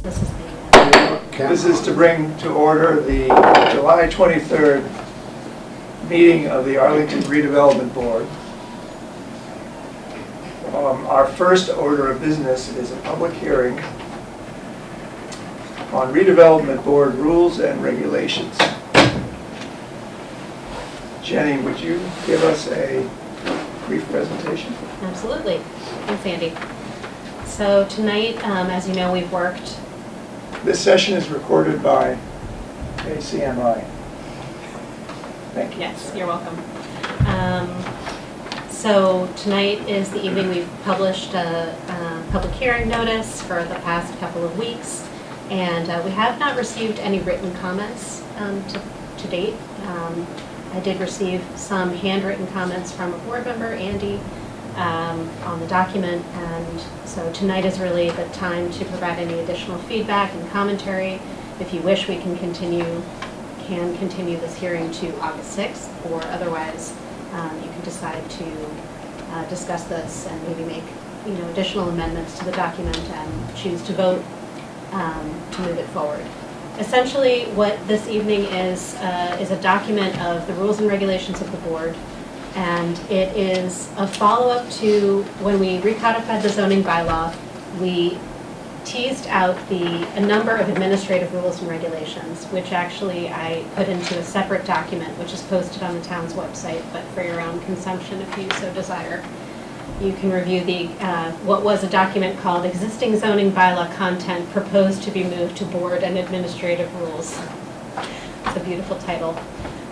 This is the This is to bring to order the July 23rd meeting of the Arlington Redevelopment Board. Our first order of business is a public hearing on Redevelopment Board rules and regulations. Jenny, would you give us a brief presentation? Absolutely. Thanks, Andy. So tonight, as you know, we've worked. This session is recorded by ACMi. Thank you. Yes, you're welcome. So tonight is the evening we've published a public hearing notice for the past couple of weeks, and we have not received any written comments to date. I did receive some handwritten comments from a board member, Andy, on the document, and so tonight is really the time to provide any additional feedback and commentary. If you wish, we can continue this hearing to August 6th, or otherwise you can decide to discuss this and maybe make additional amendments to the document and choose to vote to move it forward. Essentially, what this evening is a document of the rules and regulations of the board, and it is a follow-up to when we recodified the zoning bylaw. We teased out a number of administrative rules and regulations, which actually I put into a separate document, which is posted on the town's website, but for your own consumption, if you so desire. You can review what was a document called Existing Zoning Bylaw Content Proposed to be Moved to Board and Administrative Rules. It's a beautiful title.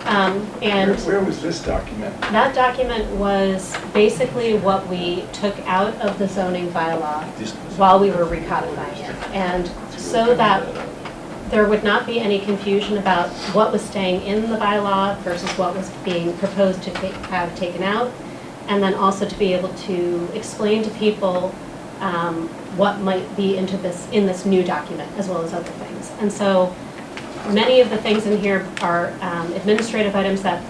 And Where was this document? that document was basically what we took out of the zoning bylaw while we were recodifying it. And so that there would not be any confusion about what was staying in the bylaw versus what was being proposed to have taken out, and then also to be able to explain to people what might be in this new document, as well as other things. And so many of the things in here are administrative items that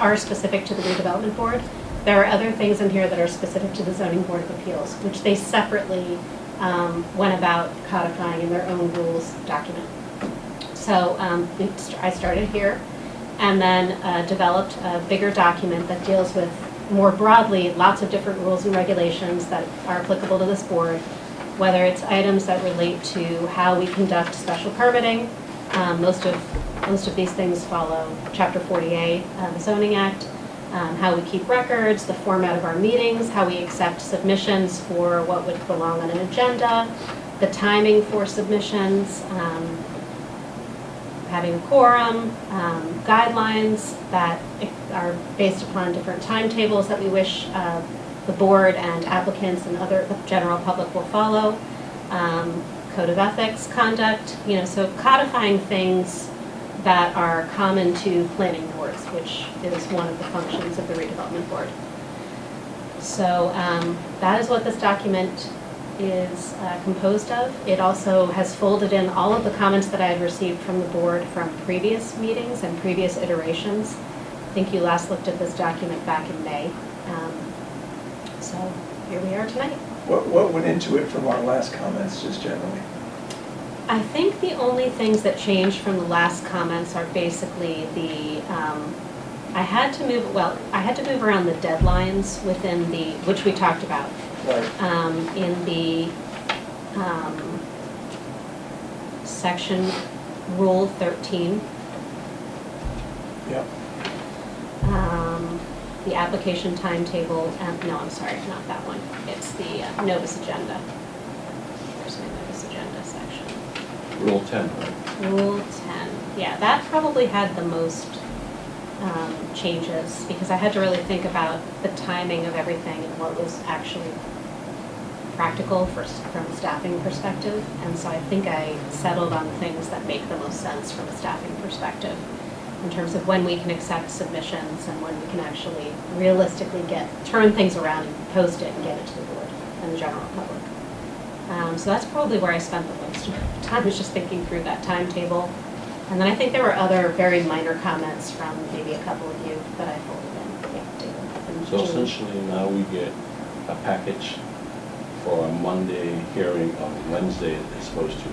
are specific to the redevelopment board. There are other things in here that are specific to the zoning board of appeals, which they separately went about codifying in their own rules document. So I started here and then developed a bigger document that deals with more broadly lots of different rules and regulations that are applicable to this board, whether it's items that relate to how we conduct special permitting. Most of these things follow Chapter 40A of the Zoning Act, how we keep records, the format of our meetings, how we accept submissions for what would belong on an agenda, the timing for submissions, having a quorum, guidelines that are based upon different timetables that we wish the board and applicants and the general public will follow. Code of ethics, conduct, so codifying things that are common to planning boards, which is one of the functions of the redevelopment board. So that is what this document is composed of. It also has folded in all of the comments that I had received from the board from previous meetings and previous iterations. I think you last looked at this document back in May. So here we are tonight. What went into it from our last comments, just generally? I think the only things that changed from the last comments are basically I had to move around the deadlines within which we talked about. Right. In the section Rule 13. Yep. The application timetable, no, I'm sorry, not that one. It's the notice agenda. There's my notice agenda section. Rule 10, right? Rule 10. Yeah, that probably had the most changes because I had to really think about the timing of everything and what was actually practical from a staffing perspective. And so I think I settled on the things that make the most sense from a staffing perspective, in terms of when we can accept submissions and when we can actually realistically turn things around and post it and get it to the board and the general public. So that's probably where I spent the most time, was just thinking through that timetable. And then I think there were other very minor comments from maybe a couple of you that I folded in. Yeah, David. So essentially now we get a package for a Monday hearing on Wednesday as opposed to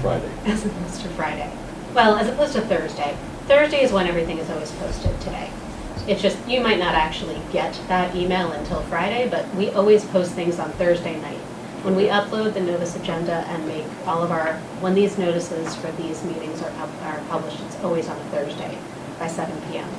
Friday. As opposed to Friday. Well, as opposed to Thursday. Thursday is when everything is always posted today. It's just, you might not actually get that email until Friday, but we always post things on Thursday night. When we upload the notice agenda and make all of our, when these notices for these meetings are published, it's always on a Thursday by 7 p.m.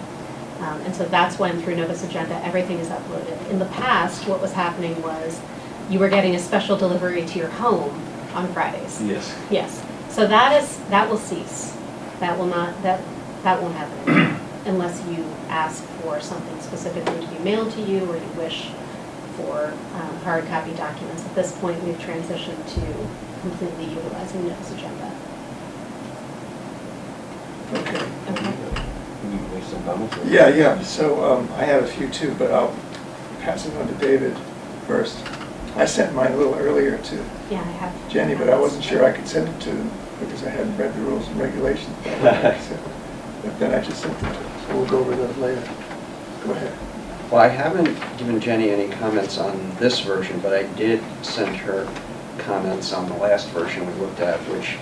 And so that's when, through notice agenda, everything is uploaded. In the past, what was happening was you were getting a special delivery to your home on Fridays. Yes. Yes. So that will cease. That will not, that won't happen anymore unless you ask for something specifically to be mailed to you or you wish for hard copy documents. At this point, we've transitioned to completely utilizing notice agenda. Okay. Okay. Can you make some comments? or- Yeah, so I have a few too, but I'll pass it on to David first. I sent mine a little earlier to Yeah, I have. Jenny, but I wasn't sure I could send it to them because I hadn't read the rules and regulations. But then I just sent it to her, so we'll go over those later. Go ahead. Well, I haven't given Jenny any comments on this version, but I did send her comments on the last version we looked at, which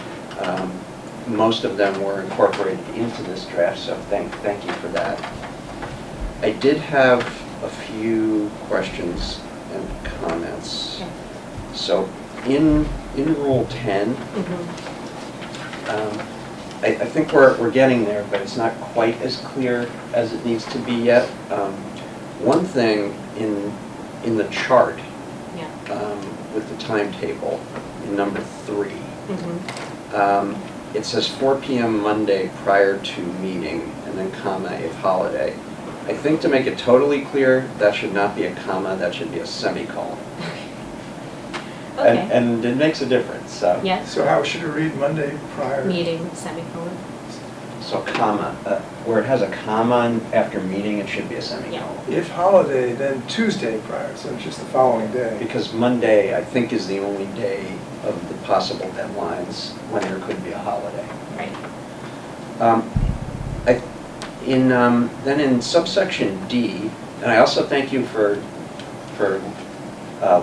most of them were incorporated into this draft, so thank you for that. I did have a few questions and comments. Okay. So in Rule 10, Mhm. I think we're getting there, but it's not quite as clear as it needs to be yet. One thing in the chart Yeah. with the timetable in number 3, Mhm. it says 4 p.m. Monday prior to meeting, and then comma, if holiday. I think to make it totally clear, that should not be a comma, that should be a semicolon. Okay. And it makes a difference, so. Yes. So how should it read Monday prior? Meeting, semicolon. So comma, where it has a comma after meeting, it should be a semicolon. If holiday, then Tuesday prior, so it's just the following day. Because Monday, I think, is the only day of the possible deadlines when there could be a holiday. Right. Then in subsection D, and I also thank you for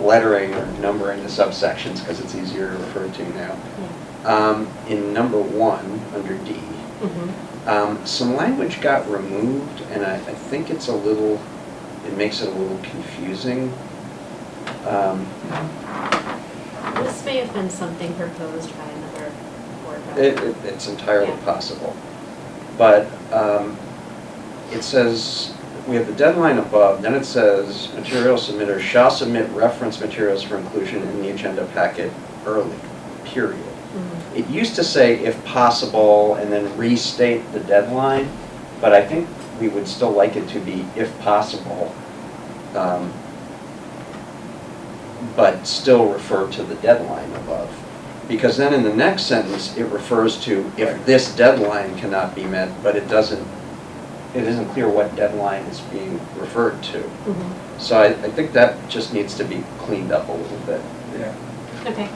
lettering or numbering the subsections because it's easier to refer to now. Yeah. In number 1, under D, Mhm. some language got removed, and I think it makes it a little confusing. This may have been something proposed by another board member. It's entirely Yeah. possible. But it says, we have the deadline above, then it says, material submitter shall submit reference materials for inclusion in the agenda packet early, period. Mhm. It used to say if possible and then restate the deadline, but I think we would still like it to be if possible, but still refer to the deadline above. Because then in the next sentence, it refers to if this deadline cannot be met, but it isn't clear what deadline is being referred to. Mhm. So I think that just needs to be cleaned up a little bit. Yeah. Okay.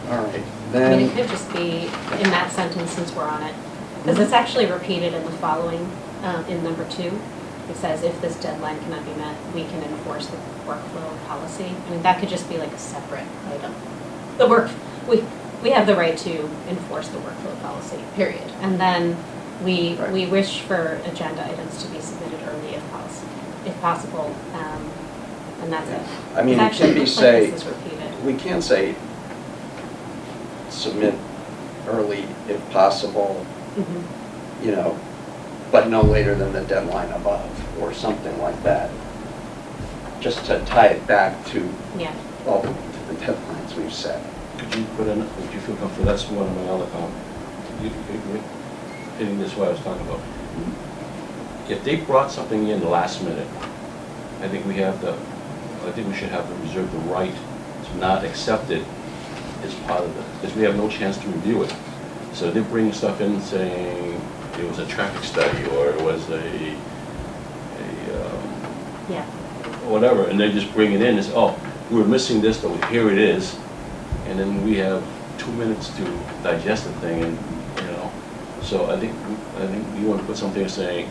All right, I mean, it then, could just be in that sentence since we're on it, because it's actually repeated in the following, in number 2. It says, if this deadline cannot be met, we can enforce the workflow policy. I mean, that could just be like a separate item. We have the right to enforce the workflow policy, period. And then we wish for agenda items to be submitted early if possible, and that's it. I mean, It's it can actually- be looks like say, this is repeated. we can say submit early if possible, Mhm. but no later than the deadline above, or something like that. Just to tie it back to Yeah. all the deadlines we've set. Would you feel comfortable, that's one of my other comments. Hitting this what I was talking about. If they brought something in last minute, I think we should have to reserve the right to not accept it as part of it, because we have no chance to review it. So they bring stuff in saying it was a traffic study, or it was Yeah. whatever, and they just bring it in, and say, oh, we were missing this, but here it is. And then we have 2 minutes to digest the thing, and, so I think you want to put something saying,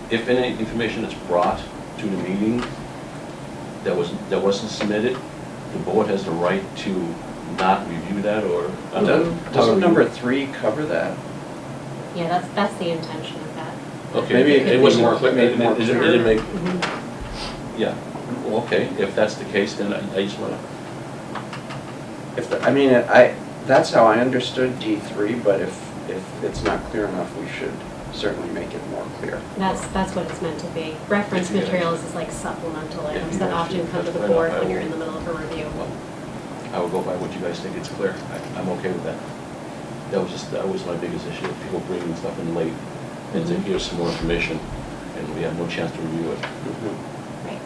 if any information is brought to the meeting, that wasn't submitted, the board has the right to not review that, or? I don't know. Doesn't number 3 cover that? Yeah, that's the intention of that. Okay, Maybe it could it be wasn't more- clear, make it more it didn't clear. make, Mhm. yeah, well, okay, if that's the case, then I just wanna, I mean, that's how I understood D3, but if it's not clear enough, we should certainly make it more clear. That's what it's meant to be. Reference If you guys- materials is like supplemental If items you that guys often think come to that's the fair board enough, I when you're will- in the middle of a review. well, I will go by what you guys think it's clear. I'm okay with that. That was my biggest issue, people bringing stuff in late, and to Mhm. hear some more information, and we have no chance to review it. Right.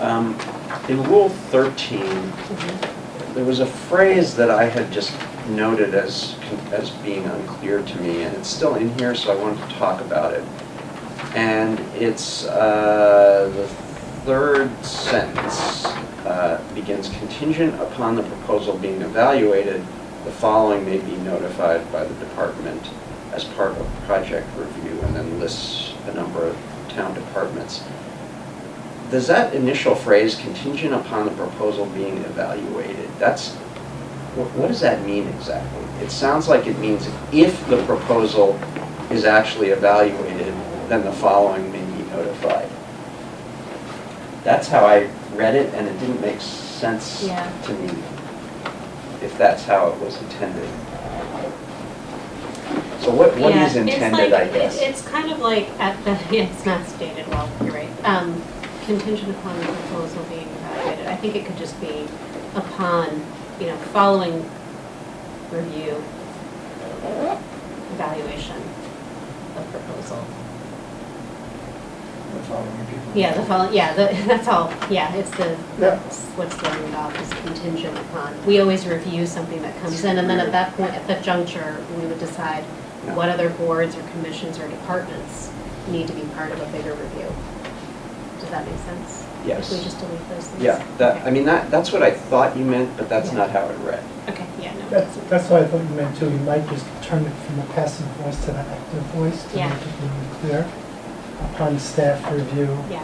Yeah. In Rule 13, Mhm. there was a phrase that I had just noted as being unclear to me, and it's still in here, so I wanted to talk about it. And it's the third sentence begins, contingent upon the proposal being evaluated, the following may be notified by the department as part of project review, and then lists a number of town departments. Does that initial phrase, contingent upon the proposal being evaluated, what does that mean exactly? It sounds like it means if the proposal is actually evaluated, then the following may be notified. That's how I read it, and it didn't make sense Yeah. to me, if that's how it was intended. So what Yeah, is it's intended, like- I guess? It's kind of like at the, it's not stated well, you're right. Contingent upon the proposal being evaluated. I think it could just be upon, following review, evaluation of proposal. The following people. Yeah, that's all, it's Yeah. that's what's thrown off is contingent upon. We always review something that comes in, and then at that point, at that juncture, we would decide what other boards or commissions or departments need to be part of a bigger review. Does that make sense? Yes. If we just delete those things? Yeah, Okay. that's what I thought you meant, but that's Yeah. not how it read. Okay, yeah, no. That's what I thought you meant too. You might just turn it from a passive voice to the active voice to Yeah. make it really clear. Upon staff review. Yeah.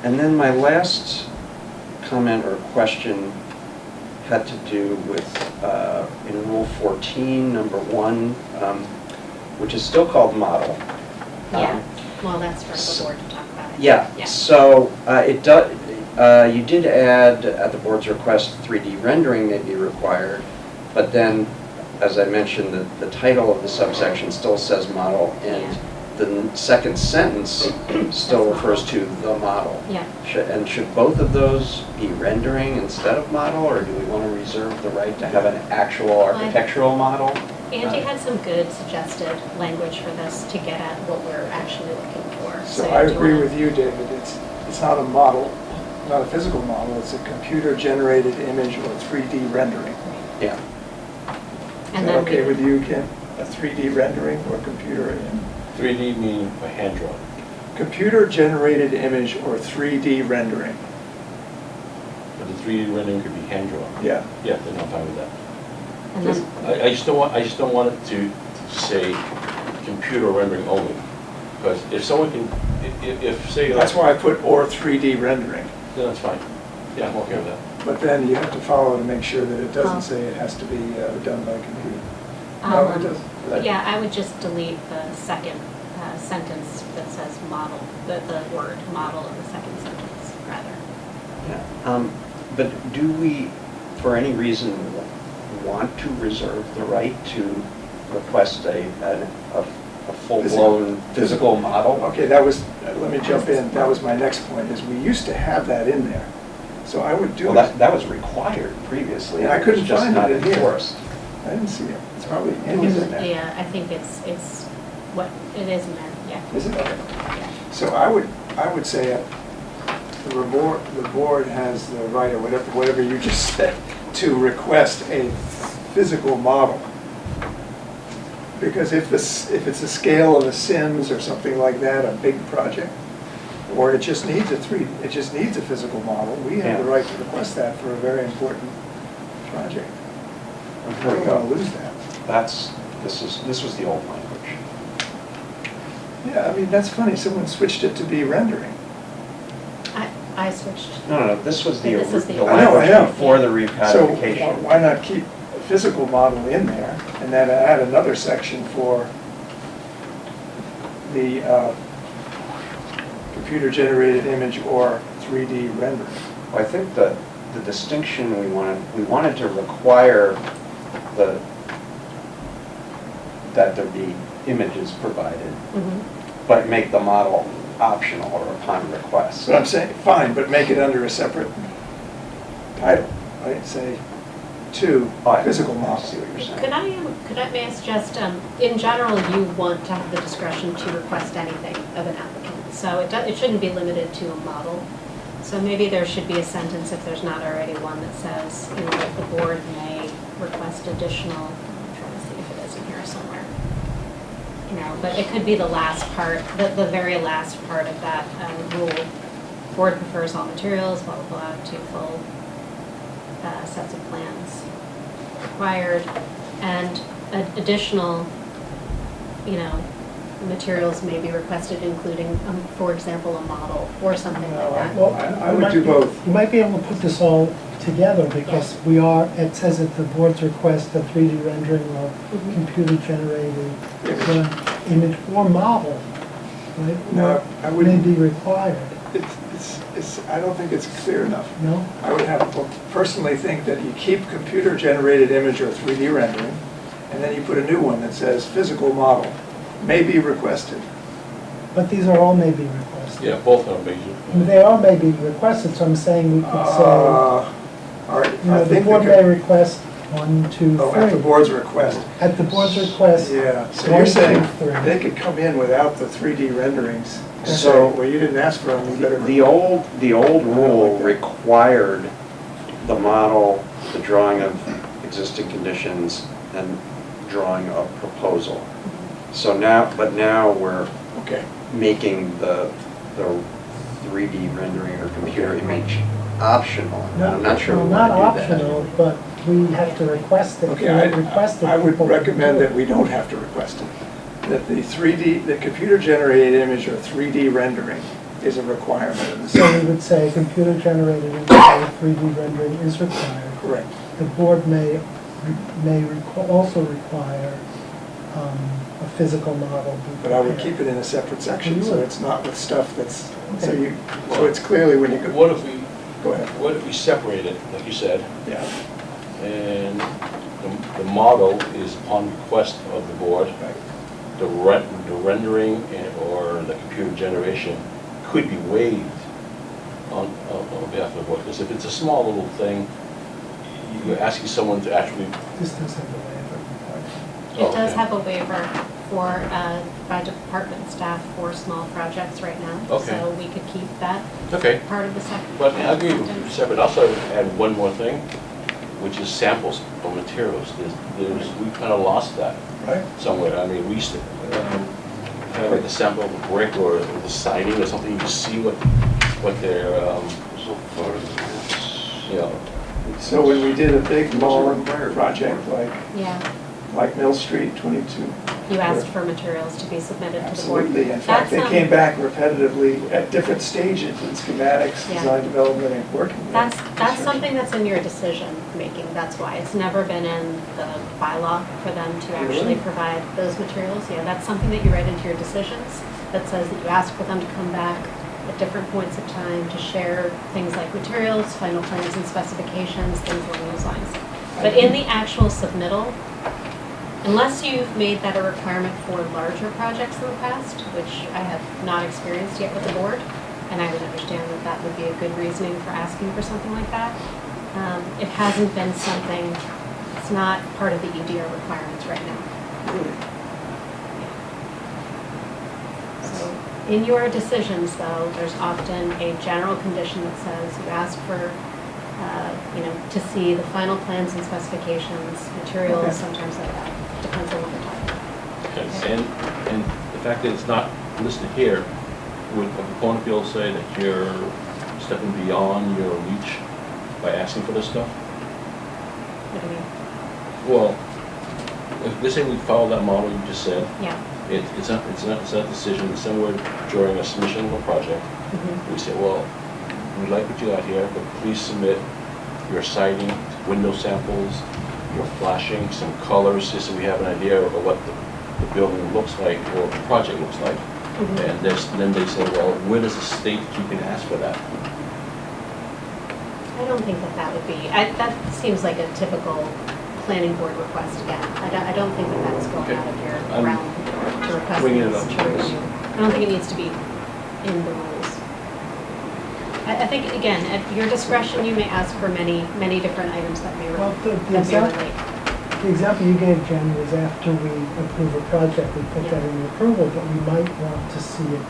And then my last comment or question had to do with, in Rule 14, number 1, which is still called model. Yeah, well, that's for the board to talk about. Yeah, Yeah. so you did add, at the board's request, 3D rendering may be required, but then, as I mentioned, the title of the subsection still says model, and the second sentence still refers to the model. Yeah. Should both of those be rendering instead of model, or do we want to reserve the right to have an actual architectural model? Andy had some good suggested language for this to get at what we're actually looking for. So I do you agree wanna- with you, David, it's not a model, not a physical model, it's a computer-generated image or 3D rendering. Yeah. Is And that then okay we- with you, Ken? A 3D rendering or computer, 3D meaning a hand drawn. computer-generated image or 3D rendering? But the 3D rendering could be hand drawn. Yeah, Yeah, then I'm fine with that. And then, I just don't want it to say computer rendering only, because if someone can, if say. that's why I put or 3D rendering. Then that's fine. Yeah, I'm okay with that. But then you have to follow to make sure that it Oh. doesn't say it has to be done by computer. No, it doesn't. yeah, I would just delete the second sentence that says model, the word model in the second sentence, rather. Yeah. But do we, for any reason, want to reserve the right to request a full-blown physical model? Okay, that was, let me jump in, that was my next point, is we used to have that in there. So I would do Well, it. that was required previously. And I couldn't was just find not it in here. enforced. I didn't see it. It's probably in here now. Yeah, I think it's what, it is in there, yeah. Is it? Okay. Yeah. So I would say the board has the right, or whatever you just said, to request a physical model. Because if it's a scale of a Sims or something like that, a big project, or it just needs a physical model, we have the Yeah. right to request that for a very important project. We don't want to lose that. This was the old language. I mean, that's funny, someone switched it to be rendering. I switched. No, this was the This is the- the I know, I know. language before the So recodification. why not keep a physical model in there and then add another section for the computer-generated image or 3D rendering? Well, I think the distinction we wanted to require that there be images provided, Mhm. but make the model optional or upon request. So I'm saying, fine, but make it under a separate title, right? Say, to physical I model. see what you're saying. May I suggest, in general, you want to have the discretion to request anything of an applicant. So it shouldn't be limited to a model. So maybe there should be a sentence, if there's not already one, that says, you know, that the board may request additional, I'm trying to see if it is in here somewhere. You know, but it could be the last part, the very last part of that rule. Board prefers all materials, blah, blah, blah, to full sets of plans required, and additional, you know, materials may be requested, including, for example, a model or something like that. Well, I would do both. You might be able to put this all together because it says at the board's request a 3D rendering or Mhm. computer-generated image or model, right? No, Or I may wouldn't. be required, I don't think it's clear enough. no? I would personally think that you keep computer-generated image or 3D rendering, and then you put a new one that says physical model may be requested. But these are all may be requested. Yeah, both are major. I mean, they are may be requested, so I'm saying we could say, All right, you I know, the think board may request 1, 2, 3. at the board's request. At the board's request, Yeah, so 1, you're 2, saying 3. they could come in without the 3D renderings and say, So- well, you didn't ask for them, you better. The old rule like that. required the model, the drawing of existing conditions, and drawing of proposal. So now we're Okay, making the 3D rendering or computer image optional. I'm not sure we Well, not want to do that. optional, but we have to request it. If we okay, don't request it, I would people won't recommend do it. that we don't have to request it. That the computer-generated image or 3D rendering is a requirement in the So we would say computer-generated image or 3D rendering is required. Correct. The board may also require a physical model be But I would prepared. keep it in a separate section, You so would. it's not with stuff that's, so Okay. so it's clearly when you go. What if we, Go ahead. what if we separate it, like you said, Yeah, and the model is upon request of the board, right. the rendering or the computer generation could be waived on behalf of the board. Because if it's a small little thing, you're asking someone to actually, This does have a waiver. Oh, It does okay. have a waiver for, by department staff for small projects right now. Okay. So we could keep that okay. part of the second. But I agree with you, separate. Also add one more thing, which is samples of materials. We kind of lost that Right? somewhere. I mean, we used to have like a sample of a brick or the siding or something, you just see what their, you know, So when we did a big long project Yeah, like Mill Street 22. you asked for materials to be submitted to the board. Absolutely. In fact, they That's, came back repetitively at different stages in schematics, Yeah. design development, and working. with That's construction. something that's in your decision making, that's why. It's never been in the bylaw for them to actually Really? provide those materials. Yeah, that's something that you write into your decisions, that says that you ask for them to come back at different points of time to share things like materials, final plans and specifications, things along those lines. But in the actual submittal, unless you've made that a requirement for larger projects in the past, which I have not experienced yet with the board, and I would understand that that would be a good reasoning for asking for something like that, it hasn't been something, it's not part of the EDR requirements right now. Really? So in your decisions, though, there's often a general condition that says you ask for, to see the final plans and specifications, materials, Okay. sometimes like that, depends on what we're talking about. and the fact that it's not listed here, would a proponent be able to say that you're stepping beyond your reach by asking for this stuff? What do you mean? Well, if they say we follow that model you just said, Yeah, It's not a decision, it's somewhere during a submission of a project. Mhm. We say, well, we like what you got here, but please submit your siding, window samples, your flashing, some colors, just so we have an idea of what the building looks like or the project looks like. Mhm. And then they say, well, where does it state that you can ask for that? I don't think that would be, that seems like a typical planning board request again. I don't think that that's going Okay. out of your I'm realm to request bringing it this up. to review. I don't think it needs to be in the rules. I think, again, at your discretion, you may ask for many, many different items that may Well, the that may example- relate. The example you gave, Jen, was after we approve a project, we put that in the approval, but we might want to see it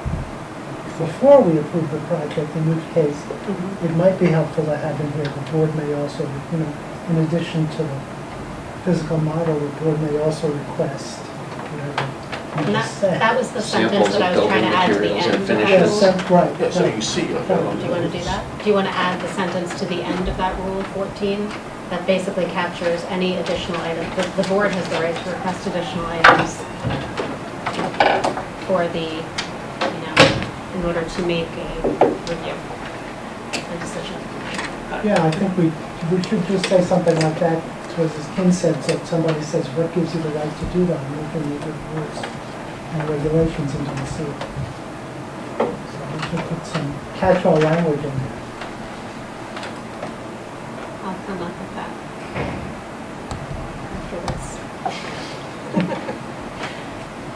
before we approve the project, in which case Mhm. it might be helpful to have in here, the board may also, in addition to the physical model, the board may also request, whatever And you that, just said. that was the sentence Samples that I of was trying to building add to the materials end and of that finishes. rule. Right, Yeah, so you right. can see. Do you want to do that? Do you want to add the sentence to the end of that Rule 14 that basically captures any additional item? The board has the right to request additional items for the, in order to make a review, a decision. Yeah, I think we should just say something like that, because as Ken said, so if somebody says, what gives you the right to do that? And we can look at rules and regulations into the C. So we should put some catch-all language in there. I'll come up with that after this.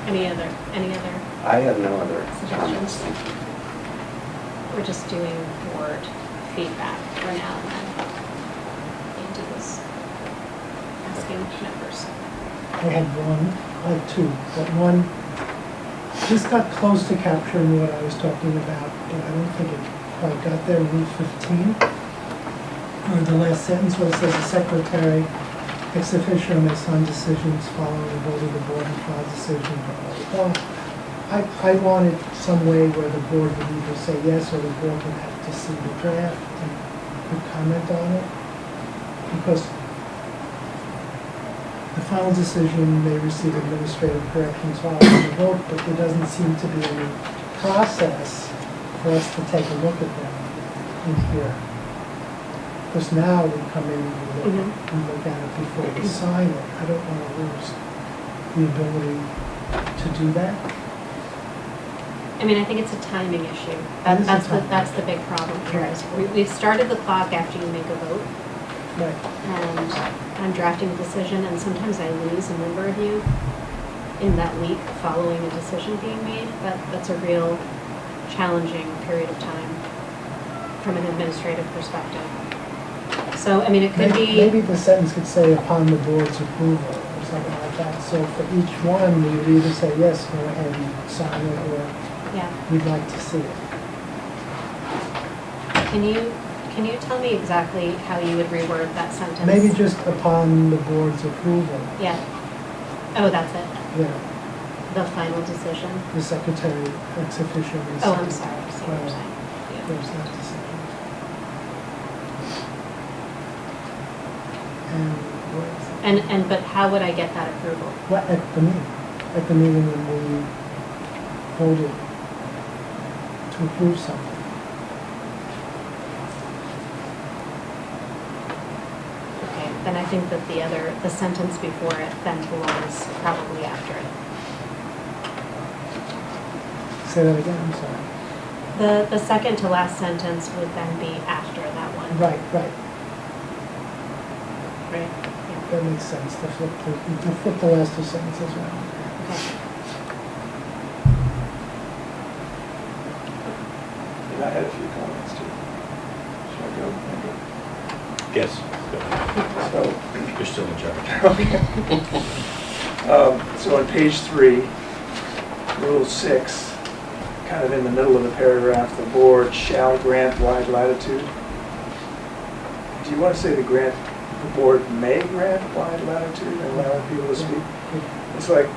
Any other, I have no other comments. Suggestions? we're just doing board feedback for now and then. Into this, asking members. I had two, but one, this got close to capturing what I was talking about, but I don't think it quite got there. Rule 15, or the last sentence where it says the secretary ex officio may sign decisions following the vote of the board and file decision, blah, blah, blah. I wanted some way where the board would either say yes or the board would have to see the draft and could comment on it. Because the final decision may receive administrative corrections following the vote, but there doesn't seem to be any process for us to take a look at them in here. Because now we come in and we look at it before we sign it. I don't want to lose the ability to do that. I mean, I think it's a timing issue. It is a That's timing the big problem here. Is we've started the clock after you make a vote, Right. and I'm drafting a decision, and sometimes I lose a member of you in that week following a decision being made. That's a real challenging period of time from an administrative perspective. So, I mean, it could be, Maybe the sentence could say upon the board's approval or something like that. So for each one, we would either say, yes, go ahead and sign it, or yeah. we'd like to see it. Can you tell me exactly how you would reword that sentence? Maybe just upon the board's approval, Yeah. Oh, that's it. yeah, The final decision. the secretary ex officio may Oh, sign. I'm sorry. I see what you're saying. Yeah. There's that decision. And what is it? But how would I get that approval? Well, at the meeting when we voted to approve something. Okay, then I think that the sentence before it then belongs probably after it. Say that again, I'm sorry. The second to last sentence would then be after that one. Right, Right? that makes sense, to flip the last two sentences around. Yeah. Okay. And I had a few comments too. Should I go? Yes. So, You're still in charge. So on page 3, Rule 6, kind of in the middle of the paragraph, the board shall grant wide latitude. Do you want to say the board may grant wide latitude and allow people to speak? It's like,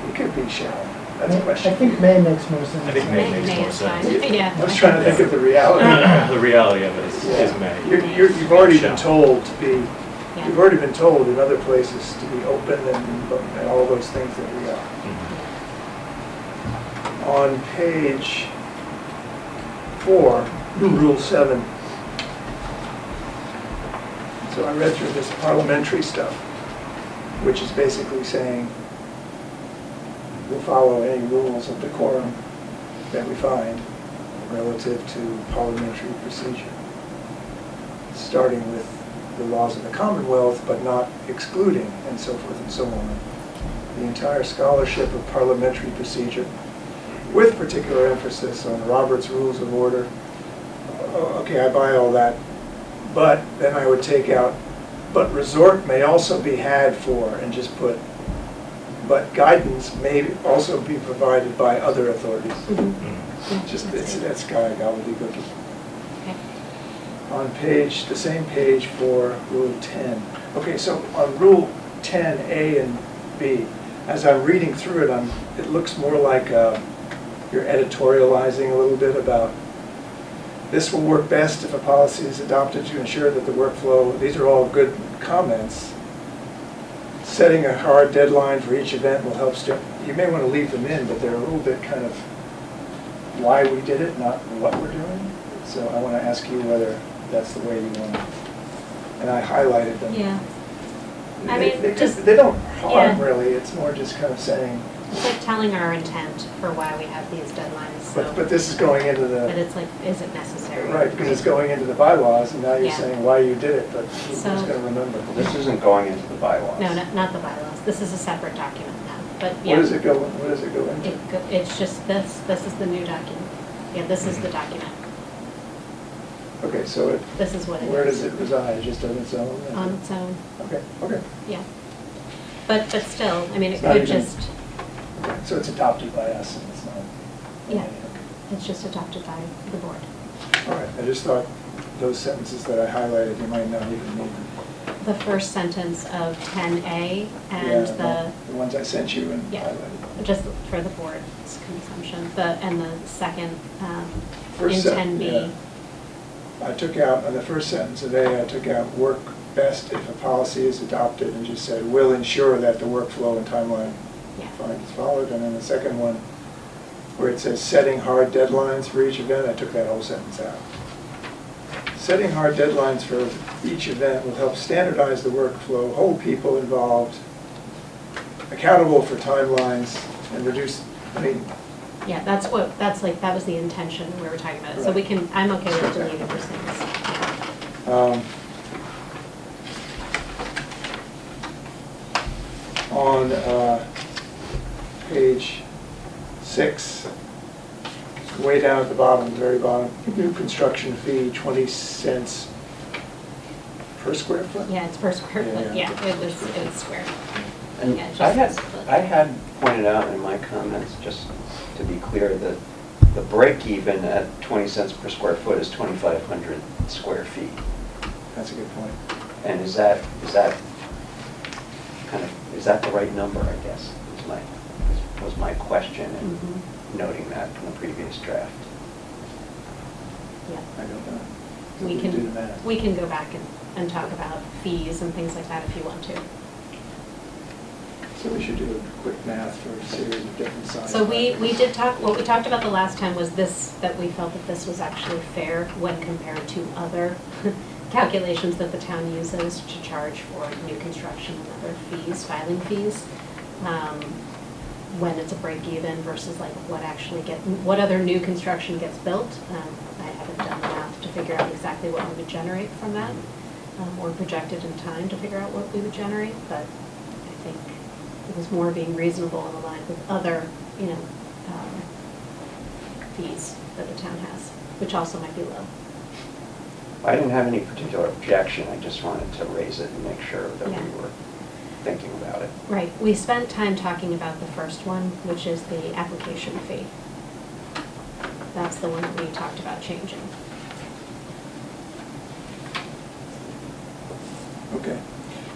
it could be shall. That's a question. I think may makes more sense. I think may makes May more is sense. fine. Yeah. I was trying to think of the reality. The reality of it is Yeah. may. You've already been Shall. told to be Yeah. We've already been told in other places to be open and all those things that we are. On page 4, Rule 7. So I read through this parliamentary stuff, which is basically saying we'll follow any rules of decorum that we find relative to parliamentary procedure, starting with the laws of the Commonwealth, but not excluding, and so forth and so on. The entire scholarship of parliamentary procedure, with particular emphasis on Robert's Rules of Order. Okay, I buy all that, but then I would take out, but resort may also be had for, and just put, but guidance may also be provided by other authorities. Just, that's kind of gobbledygook. Okay. On page, the same page for Rule 10. Okay, so on Rule 10, A and B, as I'm reading through it, it looks more like you're editorializing a little bit about this will work best if a policy is adopted to ensure that the workflow, these are all good comments. Setting a hard deadline for each event will help you may want to leave them in, but they're a little bit kind of why we did it, not what we're doing. So I want to ask you whether that's the way you want to. And I highlighted them. Yeah. I mean, they don't harm yeah. really. It's more just kind of saying. It's like telling our intent for why we have these deadlines. So. But this is going into the. But it's like, is it necessary? Right, because it's going into the bylaws, and now you're Yeah. saying why you did it, but who's So- going to remember? This isn't going into the bylaws. No, not the bylaws. This is a separate document now. But yeah. What does it go into? It's just this. This is the new document. Yeah, this is the document. Okay, so This is what it is. where does it reside? Just on its own? On its own. Okay. Yeah. But still, I mean, it It's not could even- just, Okay, so it's adopted by us, and it's not. Yeah. Okay. it's just adopted by the board. All right, I just thought those sentences that I highlighted, you might not even need. The first sentence of 10A and Yeah, the ones I sent you and Yeah. highlighted. just for the board's consumption, and the second, in First sen- 10B. yeah. I took out, on the first sentence of A, I took out work best if a policy is adopted and just said, will ensure that the workflow and timeline Yeah. is followed. And then the second one, where it says setting hard deadlines for each event, I took that whole sentence out. Setting hard deadlines for each event will help standardize the workflow, hold people involved, accountable for timelines, and reduce, Yeah, that was the intention we were talking about. So Right. I'm okay with deleting those things. Yeah. On page 6, way down at the bottom, the very bottom, new construction fee, 20 cents per square foot? Yeah, it's per square foot. Yeah. Yeah, it was square. And Yeah, I just had, split. I had pointed out in my comments, just to be clear, that the break even at 20 cents per square foot is 2,500 square feet. That's a good point. And is that the right number, I guess, was my question in Mhm. noting that from the previous draft. Yeah. I don't know. We do the math. can go back and talk about fees and things like that if you want to. So we should do a quick math for a series of different sizes. So we did talk, what we talked about the last time was this, that we felt that this was actually fair when compared to other calculations that the town uses to charge for new construction and other fees, filing fees. When it's a break even versus like what other new construction gets built. I haven't done the math to figure out exactly what we would generate from that, or projected in time to figure out what we would generate, but I think it was more being reasonable and aligned with other, fees that the town has, which also might be low. I didn't have any particular objection, I just wanted to raise it and make sure that Yeah. we were thinking about it. Right, we spent time talking about the first one, which is the application fee. That's the one that we talked about changing. Okay,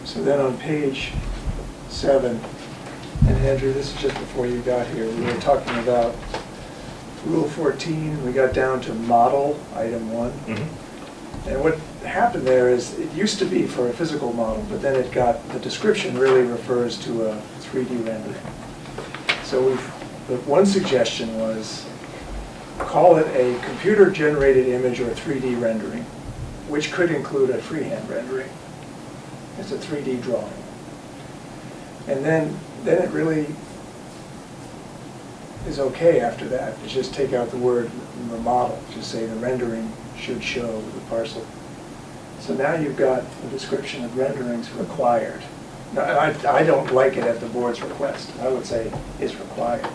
so then on page 7, and Andrew, this is just before you got here, we were talking about Rule 14, we got down to model, item 1. And what happened there is, it used to be for a physical model, but then it got, the description really refers to a 3D rendering. So the one suggestion was, call it a computer-generated image or 3D rendering, which could include a freehand rendering. It's a 3D drawing. And then it really is okay after that. You just take out the word, the model, just say the rendering should show the parcel. So now you've got the description of renderings required. Now, I don't like it at the board's request. I would say is required.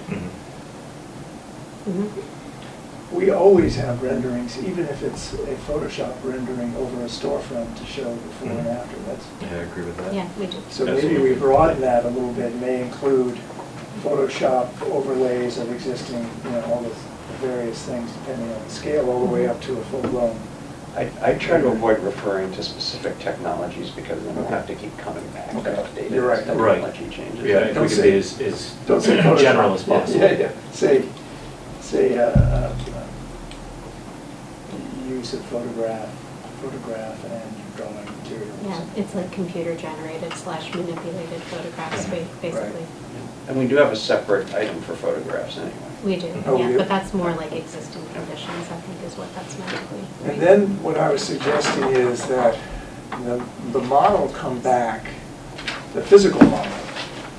We always have renderings, even if it's a Photoshop rendering over a storefront to show before and after. That's, Yeah, I agree with that. Yeah, we do. so maybe we broaden that a little bit, may include Photoshop overlays of existing, all the various things depending on the scale, all the way up to a full-blown. I try to avoid referring to specific technologies because then we'll have to keep coming back to Okay. update You're right. as technology changes. Yeah, if we Don't could say- be as Don't say Photoshop. general as possible. Yeah. Say, use of photograph and drawing materials. Yeah, it's like computer generated / manipulated photographs, basically. And we do have a separate item for photographs anyway. We do, Oh, we yeah, do? but that's more like existing conditions, I think is what that's meant to be. And then what I was suggesting is that the model come back, the physical model,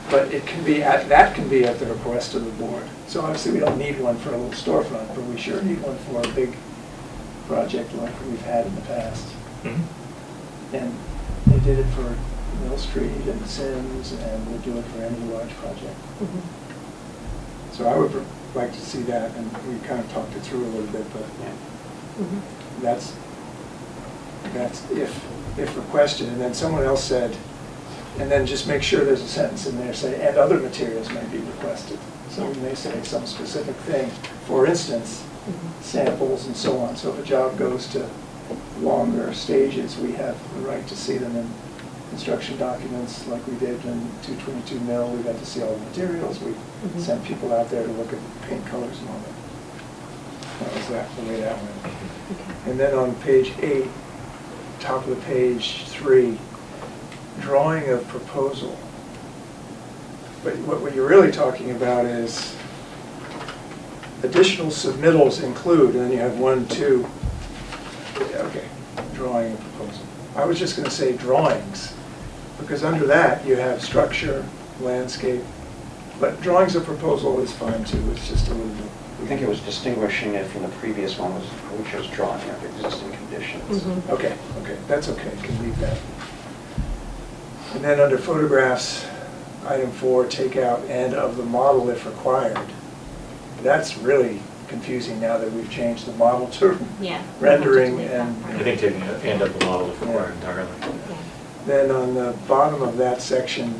but it can be that can be at the request of the board. So obviously we don't need one for a little storefront, but we sure need one for a big project like we've had in the past. And they did it for Mill Street and Sims, and we'll do it for any large project. So I would like to see that, and we kind of talked it through a little bit, but that's if requested. And then someone else said, and then just make sure there's a sentence in there, say, and other materials may be requested. So we may say some specific thing, for instance, samples and so on. So if a job goes to longer stages, we have the right to see them in construction documents like we did in 222 Mill. We got to see all the materials. We sent people out there to look at paint colors and all that. That was the way that went. And then on page 8, top of the page 3, drawing of proposal. But what you're really talking about is additional submittals include, and then you have 1, 2, okay, drawing of proposal. I was just going to say drawings, because under that you have structure, landscape, but drawings of proposal is fine too. It's just a little bit. I think it was distinguishing it from the previous one, which was drawing of existing conditions. Okay, that's okay, you can leave that. And then under photographs, item 4, take out and of the model if required. That's really confusing now that we've changed the model to Yeah. rendering we'll have to and delete that I part. think taking an end of the model if required entirely. Yeah. then on the bottom of that section,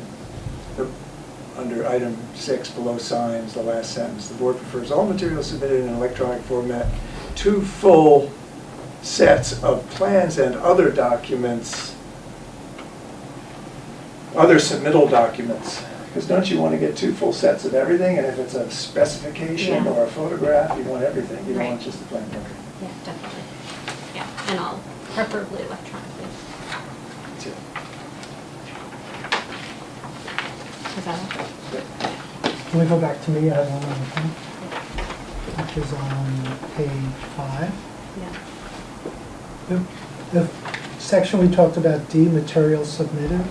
under item 6, below signs, the last sentence, the board prefers all materials submitted in electronic format to full sets of plans and other documents, other submittal documents. Because don't you want to get 2 full sets of everything? And if it's a specification Yeah. or a photograph, you want everything. You don't Right. want just the plan. Okay. Yeah, definitely. Yeah, and all, preferably electronically. That's it. Is that okay? Can we go back to me? I have one other thing, which is on page 5. Yeah. The section we talked about, D, materials submitted.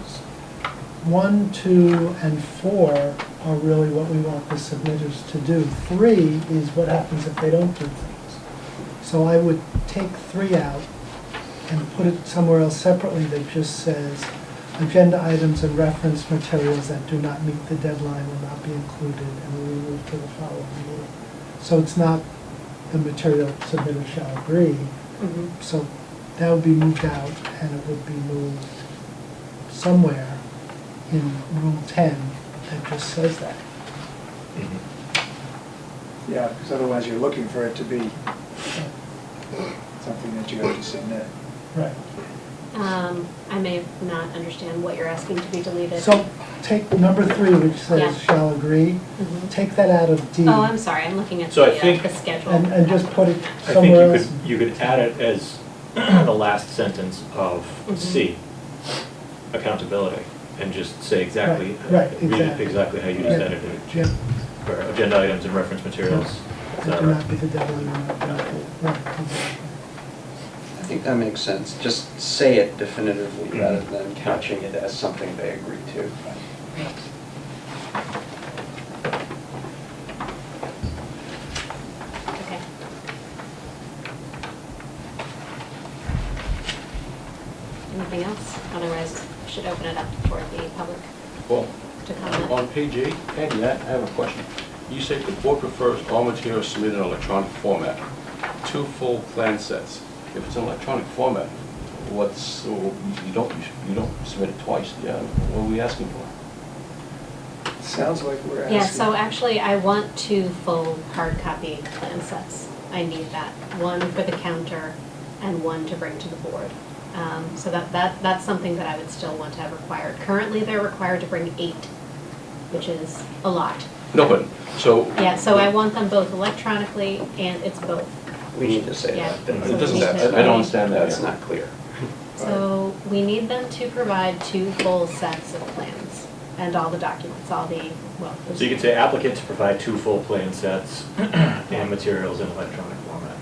1, 2, and 4 are really what we want the submitters to do. 3 is what happens if they don't do things. So I would take 3 out and put it somewhere else separately that just says, agenda items and reference materials that do not meet the deadline will not be included and will be moved to the following meeting. So it's not the material submitter shall agree. So that would be moved out and it would be moved somewhere in Rule 10 that just says that. Yeah, because otherwise you're looking for it to be something that you have to submit. Right. I may not understand what you're asking to be deleted. So take number 3, which Yeah. says shall agree, Mhm. take that out of D. Oh, I'm sorry, I'm looking at So I the think- schedule. And just put it I think somewhere else. you could add it as the last sentence of Mhm. C, accountability, and just say exactly, Right, read it exactly. exactly how you just Right. edited it. Yeah, For agenda items and reference materials, et that cetera. cannot be the devil in the right, exactly. I think that makes sense. Just say it definitively Mhm. rather than couching it as something they agree to. Okay. Anything else? Otherwise, we should open it up for the public Well, to comment. on page 8, Andy, I have a question. You say the board prefers all materials submitted in electronic format, 2 full plan sets. If it's in electronic format, you don't submit it twice, yeah? What are we asking for? Sounds like we're asking. Yeah, so actually, I want 2 full hard copy plan sets. I need that, 1 for the counter and 1 to bring to the board. So that's something that I would still want to have required. Currently, they're required to bring 8, which is a lot. No, but, so. Yeah, so I want them both electronically, and it's both. We need to say Yeah. that. It doesn't, So we need to- I don't understand that. That's not clear. So we need them to provide 2 full sets of plans and all the documents, all the, well. So you could say applicant to provide 2 full plan sets and materials in electronic format.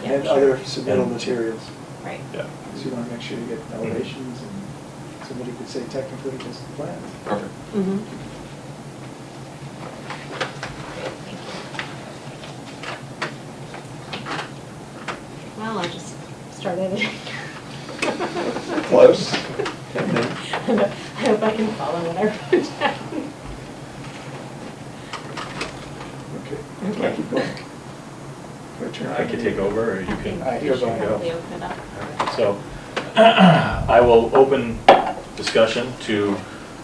Yeah, And sure. other submittal materials, Right. Yeah. because you want to make sure you get elevations, and somebody could say technically just plans. Perfect. Mm-hmm. Well, I just started it. Close. I hope I can follow what I wrote down. Okay. Okay. Keep going. Your turn. I could take over, or you I think can. I we hereby should go. probably open it up. So, I will open discussion to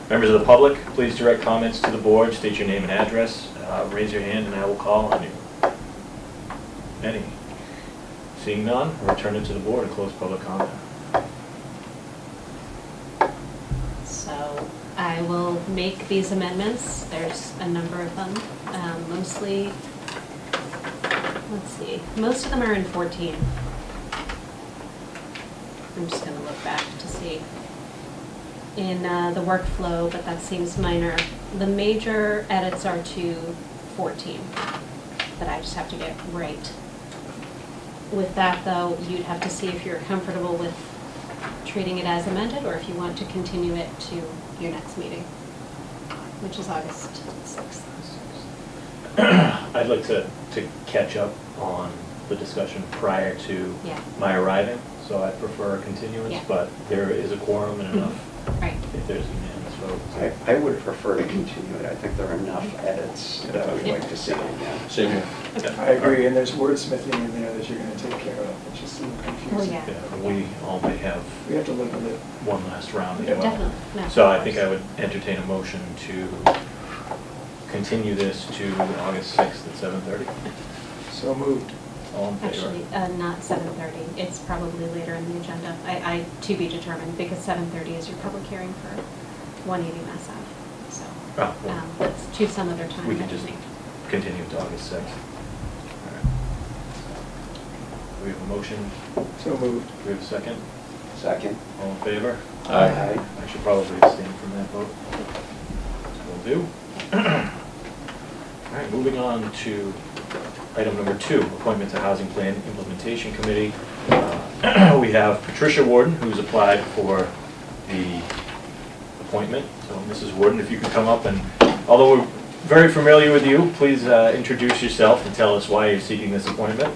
members of the public. Please direct comments to the board, state your name and address, raise your hand, and I will call on you. Any? Seeing none, I'll return it to the board and close public comment. So I will make these amendments. There's a number of them. Mostly, let's see, most of them are in 14. I'm just going to look back to see. In the workflow, but that seems minor. The major edits are to 14 that I just have to get right. With that, though, you'd have to see if you're comfortable with treating it as amended, or if you want to continue it to your next meeting, which is August 6th. I'd like to catch up on the discussion prior to Yeah. my arriving, so I prefer a continuance, Yeah. but there is a quorum and enough Right. if there's unanimous vote. I would prefer to continue it. I think there are enough edits that I would like to see again. Same here. I agree, and there's wordsmithing in there that you're going to take care of, it's just a little confusing. Oh, yeah. Yeah, we all may have We have to look at it. one last round as Yeah. well. Definitely. No. So I think I would entertain a motion to continue this to August 6th at 7:30. So moved. All in favor? Actually, not 7:30. It's probably later in the agenda. I to be determined, because 7:30 is your public hearing for 180 Mass Ave. So Oh, well, let's choose some other time. we can I just think. continue to August 6th. All right. We have a motion. So moved. Do we have a second? Second. All in favor? Aye. I should probably abstain from that vote. Will do. All right, moving on to item number 2, appointment to Housing Plan Implementation Committee. We have Patricia Warden, who's applied for the appointment. So Mrs. Warden, if you could come up, and although we're very familiar with you, please introduce yourself and tell us why you're seeking this appointment.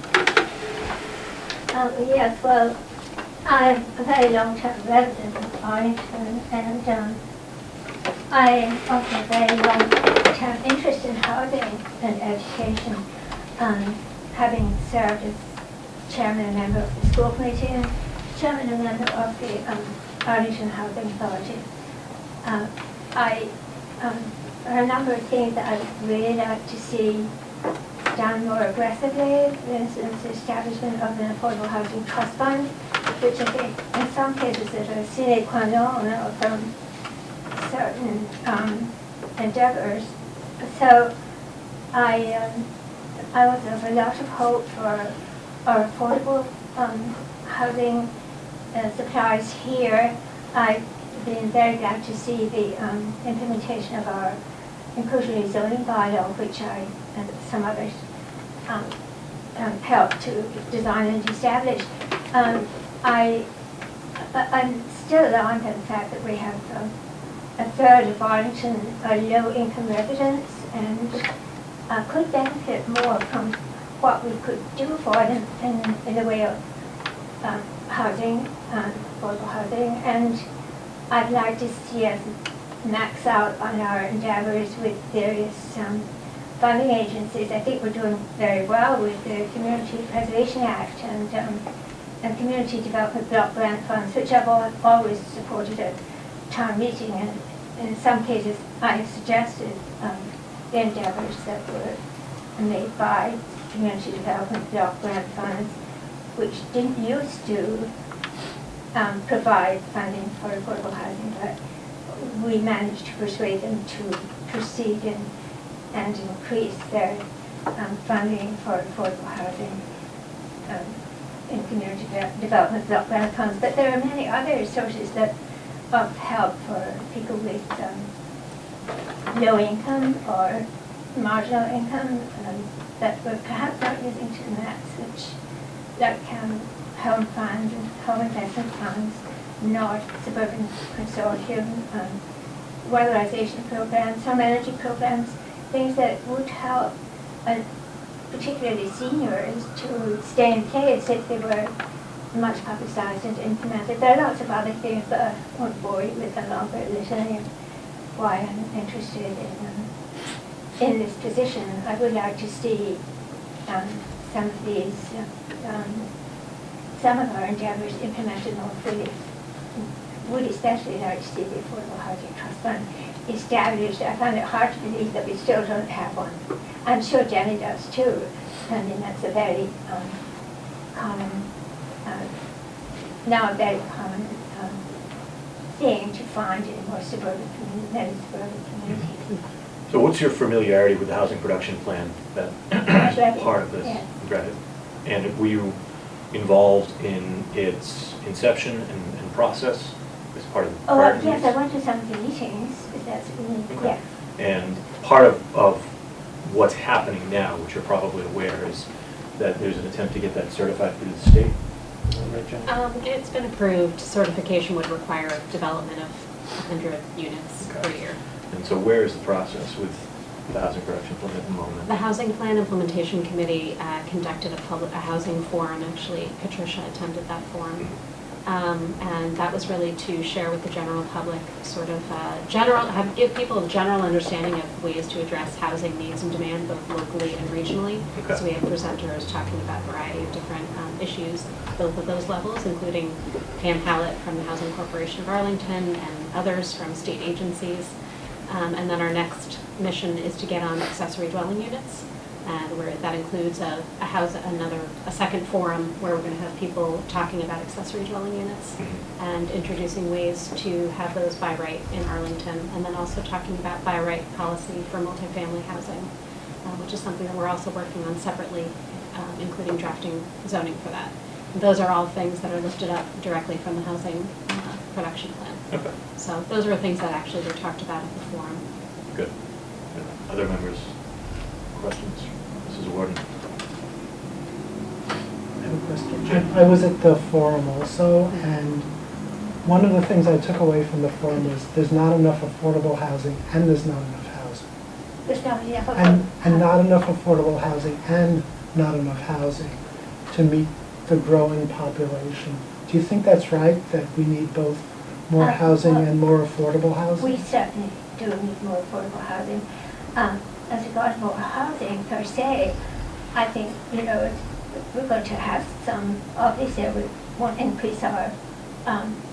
Yes, well, I'm a very long-term resident of Arlington, and I am also a very long-term interest in housing and education, having served as chairman and member of the school committee and chairman and member of the Arlington Housing Authority. There are a number of things that I would really like to see done more aggressively. For instance, the establishment of an affordable housing trust fund, which I think in some cases is a sine qua non from certain endeavors. So I also have a lot of hope for our affordable housing supplies here. I've been very glad to see the implementation of our inclusionary zoning bylaw, which I and some others helped to design and establish. I'm still alarmed at the fact that we have a third of Arlington are low-income residents and could benefit more from what we could do for them in the way of housing, affordable housing. And I'd like to see us max out on our endeavors with various funding agencies. I think we're doing very well with the Community Preservation Act and Community Development Block Grant Funds, which I've always supported at town meeting, and in some cases I have suggested the endeavors that were made by Community Development Block Grant Funds, which didn't used to provide funding for affordable housing, but we managed to persuade them to proceed and increase their funding for affordable housing in community development block grant funds. But there are many other sources of help for people with low income or marginal income that we're perhaps not using to the max, which like home funds and home investment funds, North Suburban Consortium, weatherization programs, home energy programs, things that would help particularly seniors to stay in place if they were much publicized and implemented. There are lots of other things that I won't bore you with a longer litany of why I'm interested in this position. I would like to see some of these, some of our endeavors implemented more fully. Would especially like to see the Affordable Housing Trust Fund established. I find it hard to believe that we still don't have one. I'm sure Jenny does too. I mean, that's a very common, now a very common thing to find in more suburban communities, many suburban communities. So what's your familiarity with the housing production plan that part of this? Yes. Right. And were you involved in its inception and process as part of the Oh, prior yes, meetings? I went to some of the meetings, if that's what you mean, Okay. yes. And part of what's happening now, which you're probably aware, is that there's an attempt to get that certified through the state. Is that right, Jen? It's been approved. Certification would require development of 100 units per Okay. year. And so where is the process with the housing production plan at the moment? The Housing Plan Implementation Committee conducted a housing forum. Actually, Patricia attended that forum. And that was really to share with the general public sort of give people a general understanding of ways to address housing needs and demand both locally and regionally. Okay. So we have presenters talking about a variety of different issues, both at those levels, including Pam Hallett from the Housing Corporation of Arlington and others from state agencies. And then our next mission is to get on accessory dwelling units, and where that includes a second forum where we're going to have people talking about accessory dwelling units and introducing ways to have those by right in Arlington, and then also talking about by right policy for multifamily housing, which is something that we're also working on separately, including drafting zoning for that. And those are all things that are lifted up directly from the housing production plan. Okay, So those are things that actually were talked about at the forum. good. Other members, questions? Mrs. Warden? I have a question. I was at the forum also, and one of the things I took away from the forum is there's not enough affordable housing and there's not enough housing. There's not enough of And not enough affordable housing and not enough housing to meet the growing population. Do you think that's right, that we need both more housing and more affordable housing? We certainly do need more affordable housing. As regards more housing per se, I think, we're going to have some, obviously we won't increase our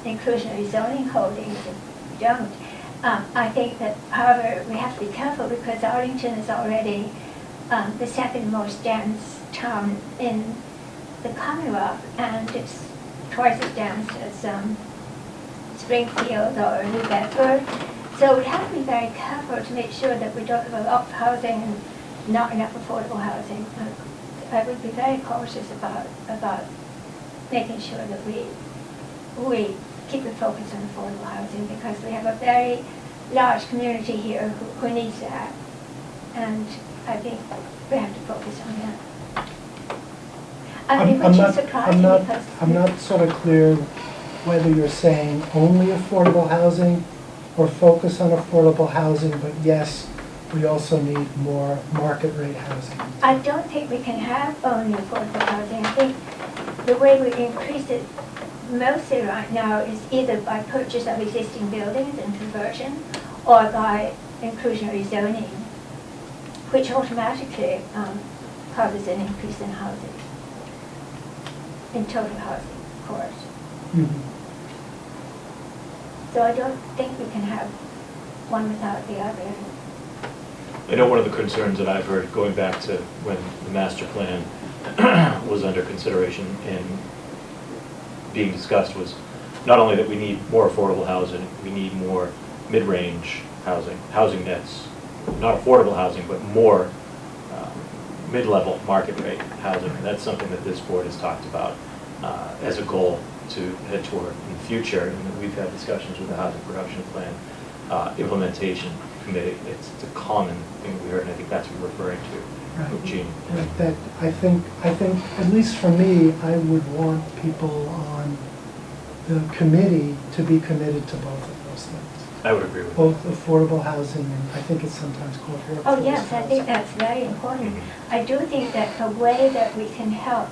inclusionary zoning holdings if we don't. I think that, however, we have to be careful because Arlington is already the second most dense town in the Commonwealth, and it's twice as dense as Springfield or New Bedford. So we have to be very careful to make sure that we don't have a lot of housing and not enough affordable housing. I would be very cautious about making sure that we keep the focus on affordable housing, because we have a very large community here who needs that. And I think we have to focus on that. I mean, which is surprising because... I'm not sort of clear whether you're saying only affordable housing or focus on affordable housing, but yes, we also need more market rate housing. I don't think we can have only affordable housing. I think the way we increase it mostly right now is either by purchase of existing buildings and conversion, or by inclusionary zoning, which automatically causes an increase in housing, in total housing, of course. Mhm. So I don't think we can have one without the other. I know one of the concerns that I've heard going back to when the master plan was under consideration and being discussed was not only that we need more affordable housing, we need more mid-range housing that's not affordable housing, but more mid-level market rate housing. And that's something that this board has talked about as a goal to head toward in the future. And we've had discussions with the Housing Production Plan Implementation Committee. It's a common thing we heard, and I think that's what you're referring to with Gene. Right, that I think, at least for me, I would want people on the committee to be committed to both of those things. I would agree with that. Both affordable housing and I think it's sometimes called workforce Oh, yes, I think housing. that's very important. I do think that a way that we can help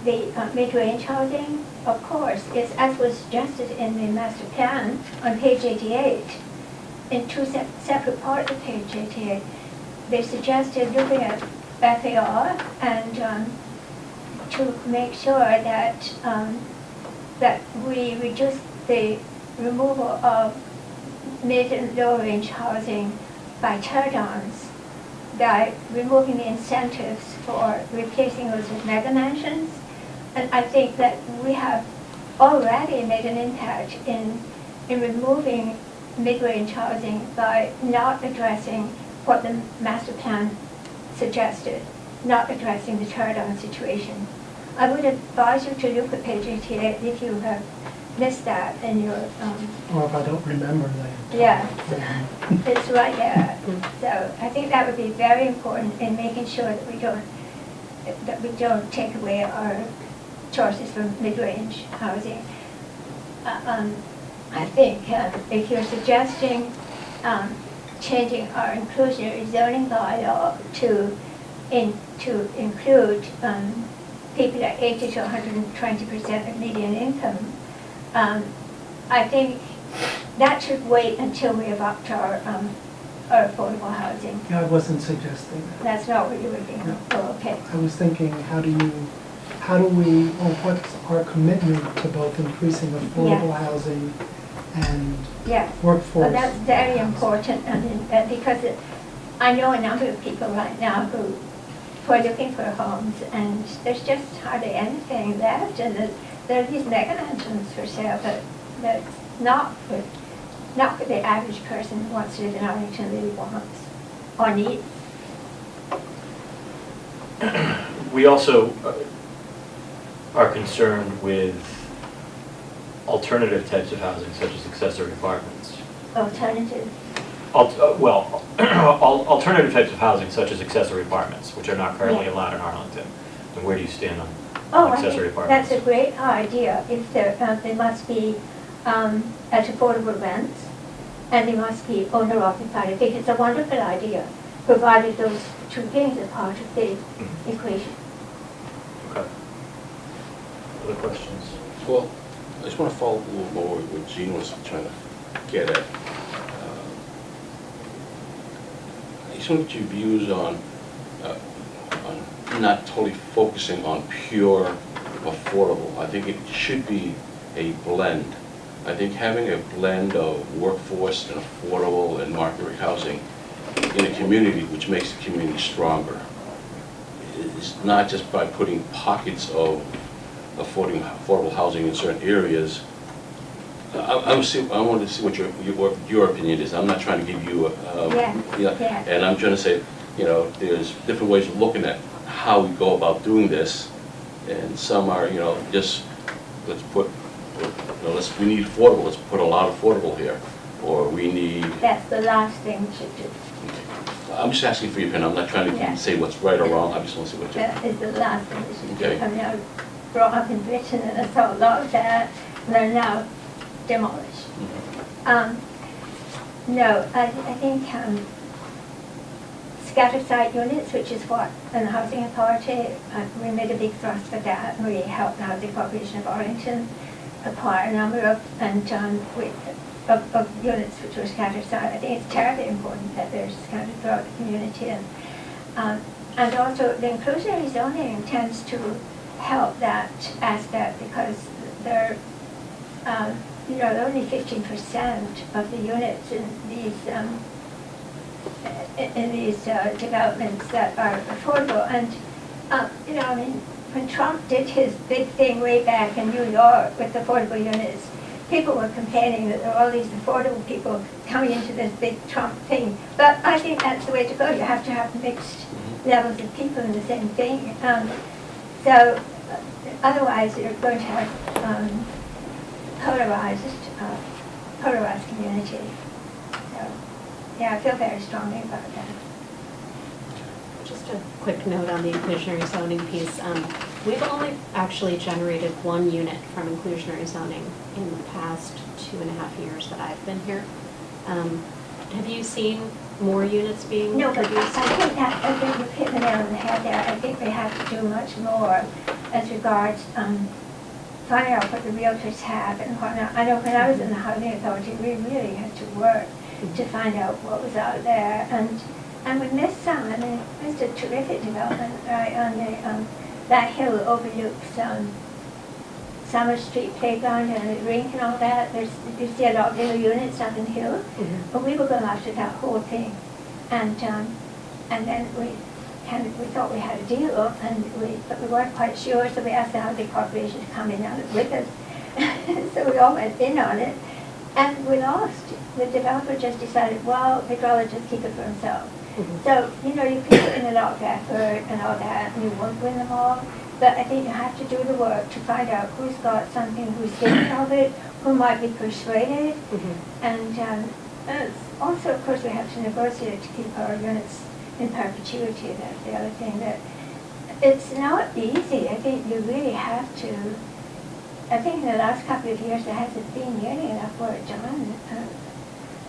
the mid-range housing, of course, is as was suggested in the master plan on page 88, in two separate parts of page 88. They suggested looking at FAR and to make sure that that we reduce the removal of mid and low range housing by tear-downs, by removing the incentives for replacing those with mega mansions. And I think that we have already made an impact in removing mid-range housing by not addressing what the master plan suggested, not addressing the tear-down situation. I would advise you to look at page 88 if you have missed that in your... Or if I don't remember that. Yeah, it's right there. So I think that would be very important in making sure that we don't take away our choices from mid-range housing. I think if you're suggesting changing our inclusionary zoning bylaw to include people at 80 to 120% of median income, I think that should wait until we have upped our affordable housing. Yeah, I wasn't suggesting that. That's not what you were thinking. No. Oh, okay. I was thinking, how do we, or what's our commitment to both increasing affordable Yeah. housing and Yeah. workforce? Well, that's very housing? important, and because I know a number of people right now who are looking for homes, and there's just hardly anything left, and there are these mega mansions for sale, but that's not what the average person who wants to live in Arlington really wants or needs. We also are concerned with alternative types of housing, such as accessory apartments. Alternative. Alternative types of housing, such as accessory apartments, which are not currently Yeah. allowed in Arlington. And where do you stand on Oh, I accessory think apartments? that's a great idea. If they must be at affordable rents, and they must be owner occupied. I think it's a wonderful idea, provided those two things are part of the equation. Okay. Other questions? Well, I just want to follow up a little more what Gene was trying to get at. I just want to get your views on not totally focusing on pure affordable. I think it should be a blend. I think having a blend of workforce and affordable and market rate housing in a community, which makes the community stronger, is not just by putting pockets of affordable housing in certain areas. I wanted to see what your opinion is. I'm not trying to give you Yeah. and I'm trying to say, there's different ways of looking at how we go about doing this, and some are, just let's put, we need affordable, let's put a lot of affordable here, or we need, That's the last thing we should do. I'm just asking for your opinion, I'm not trying Yeah. to say what's right or wrong, I just want to see what you. That is the last thing we should do. Okay. I mean, I was brought up in Britain and I saw a lot of that, and they're now demolished. Mhm. No, I think scattered site units, which is what, in the Housing Authority, we made a big thrust for that, and we helped the Housing Corporation of Arlington acquire a number of units which were scattered site. I think it's terribly important that they're scattered throughout the community, and also the inclusionary zoning tends to help that aspect because they're only 15% of the units in these developments that are affordable. And I mean, when Trump did his big thing way back in New York with affordable units, people were complaining that there were all these affordable people coming into this big Trump thing. But I think that's the way to go. You have to have mixed levels of people in the same thing. So otherwise, you're going to have polarized community. So, yeah, I feel very strongly about that. Just a quick note on the inclusionary zoning piece. We've only actually generated one unit from inclusionary zoning in the past 2.5 years that I've been here. Have you seen more units being No, but produced? I think you've hit the nail on the head there. I think we have to do much more as regards finding out what the realtors have and whatnot. I know when I was in the Housing Authority, we really had to work to find out what was out there. And we missed some. I mean, we missed a terrific development right on the, that hill overlooks Summer Street Playground and the rink and all that. You see a lot of little units up in the hill. Mhm. But we were going after that whole thing. And then we thought we had a deal, but we weren't quite sure, so we asked the Housing Corporation to come in on it with us. So we all went in on it, and we lost. The developer just decided, well, they'd rather just keep it for himself. Mhm. So, you can put in a lot of effort and all that, and you won't win them all, but I think you have to do the work to find out who's got something, who's thinking of it, who might be persuaded, Mhm. and also, of course, we have to negotiate to keep our units in perpetuity. That's the other thing. That it's not easy. I think you really have to. I think in the last couple of years there hasn't been nearly enough work done.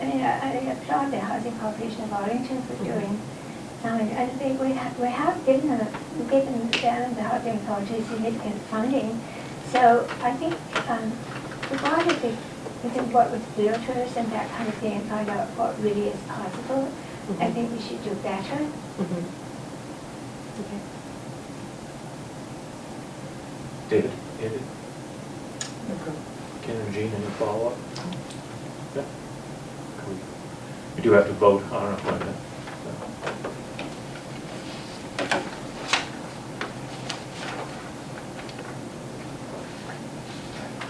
I mean, I applaud the Housing Corporation of Arlington for doing something. And I think we have given them the Housing Authority significant funding. So I think provided we can work with realtors and that kind of thing and find out what really is possible, I think we should do better. Mhm. Okay. David? Ken and Jean, any follow-up? Yeah. Cool. We do have to vote on an appointment.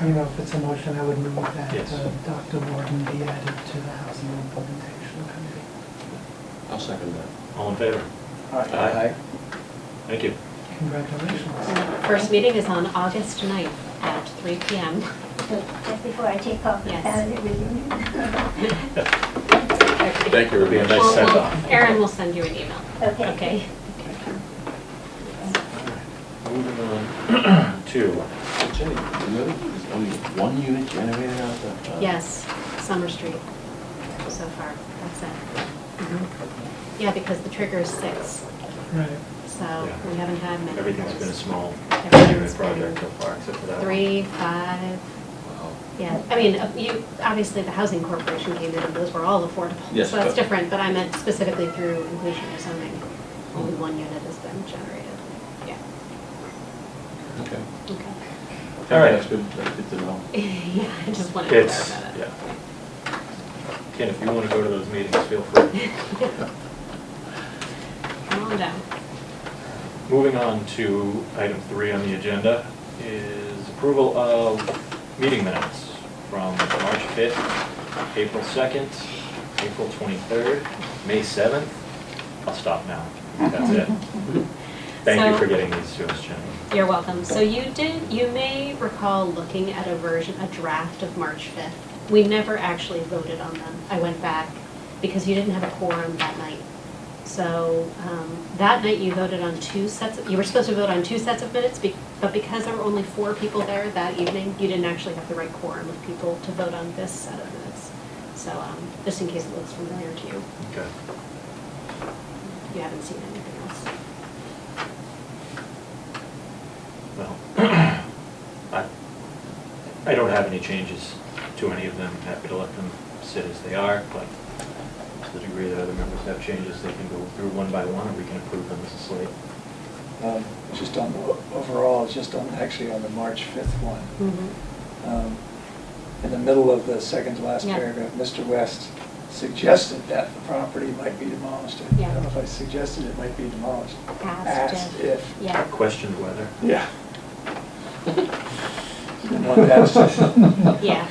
I don't know if it's a motion, I would move that Yes. Dr. Morgan be added to the Housing Implementation Committee. I'll second that. All in favor? Aye. Thank you. Congratulations. First meeting is on August 9th at 3 p.m. So just before I take off the Yes. family reunion. Thank you, It'll be a everybody. nice send-off. Erin will send you an email. Okay. Okay. Moving on to, Jenny, really, there's only one unit generated out of the? Yes, Summer Street so far. That's it. Mhm. Yeah, because the trigger is 6, Right. so Yeah. we haven't had many. of everything's been a those. small Everything's unit project so been far, except for that one. 3, 5. Wow. Yeah, I mean, obviously the Housing Corporation came in and those were all affordable. Yes, So that's but- different, but I meant specifically through inclusionary zoning. Only one unit has been generated. Yeah. Okay. Okay. All right. That's good to know. Yeah, I just wanted to It's, clarify that. yeah. Ken, if you want to go to those meetings, feel free. Come on down. Moving on to item 3 on the agenda is approval of meeting minutes from March 5th, April 2nd, April 23rd, May 7th. I'll stop now. That's it. Thank you So- for getting these to us, Jenny. You're welcome. So you may recall looking at a draft of March 5th. We never actually voted on them. I went back because you didn't have a quorum that night. So that night you voted on you were supposed to vote on 2 sets of minutes, but because there were only 4 people there that evening, you didn't actually have the right quorum of people to vote on this set of minutes. So just in case it looks familiar to you, Okay. you haven't seen anything else. Well, I don't have any changes to any of them. Happy to let them sit as they are, but to the degree that other members have changes, they can go through one by one, or we can approve them as a slate. Just on, overall, just on, actually on the March 5th one. In the middle of the second to last Yeah. paragraph, Mr. West suggested that the property might be demolished. I Yeah. don't know if I suggested it might be demolished. Asked if. Yeah. Questioned whether. Yeah. Didn't want that to, Yeah.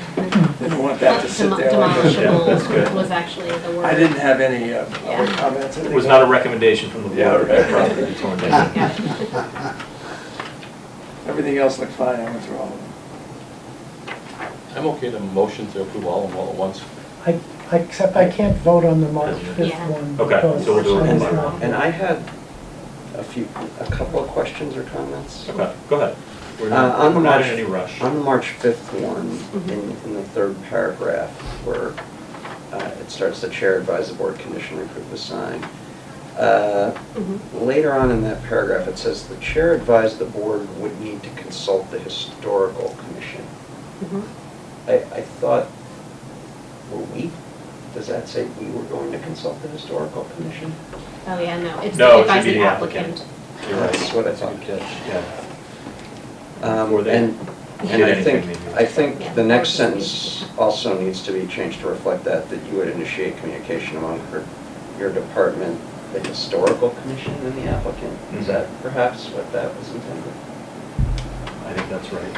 didn't want that to sit there. like a- Yeah, that's good. Demolishable was actually the word. I didn't have any other Yeah. comments. It was not a recommendation from the board. Yeah, right. That property be torn down. Yeah. Everything else looked fine, I went through all of them. I'm okay to motion to approve all of them all at once. Except I can't vote on the March Yeah. 5th one. Okay, because so we'll do it I one was by not- one. And I had a couple of questions or comments. Okay, go ahead. We're On the not March- in any rush. On the March 5th one, Mhm. in the third paragraph, where it starts, the chair advised the board conditionally approve the sign. Later on in that paragraph, it says, the chair advised the board would need to consult the historical commission. Mhm. I thought, does that say we were going to consult the historical commission? Oh, yeah, no, it's No, it by should be the the applicant. You're right. That's what I That's a thought. good catch, yeah. And, Did and anything, maybe. I think Yeah. the next sentence also needs to be changed to reflect that you would initiate communication among your department, the historical commission, and the applicant. Is that perhaps what that was intended? I think that's right.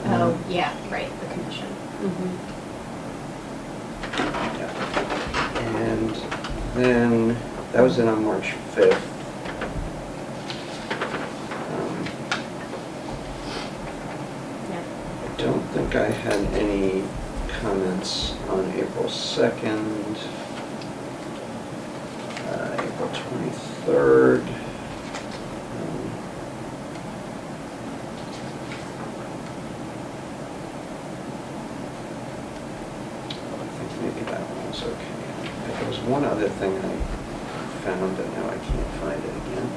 Oh, yeah, right, the commission. And then, that was in on March 5th. Yeah. I don't think I had any comments on April 2nd, April 23rd. I think maybe that one was okay. There was one other thing I found, and now I can't find it again.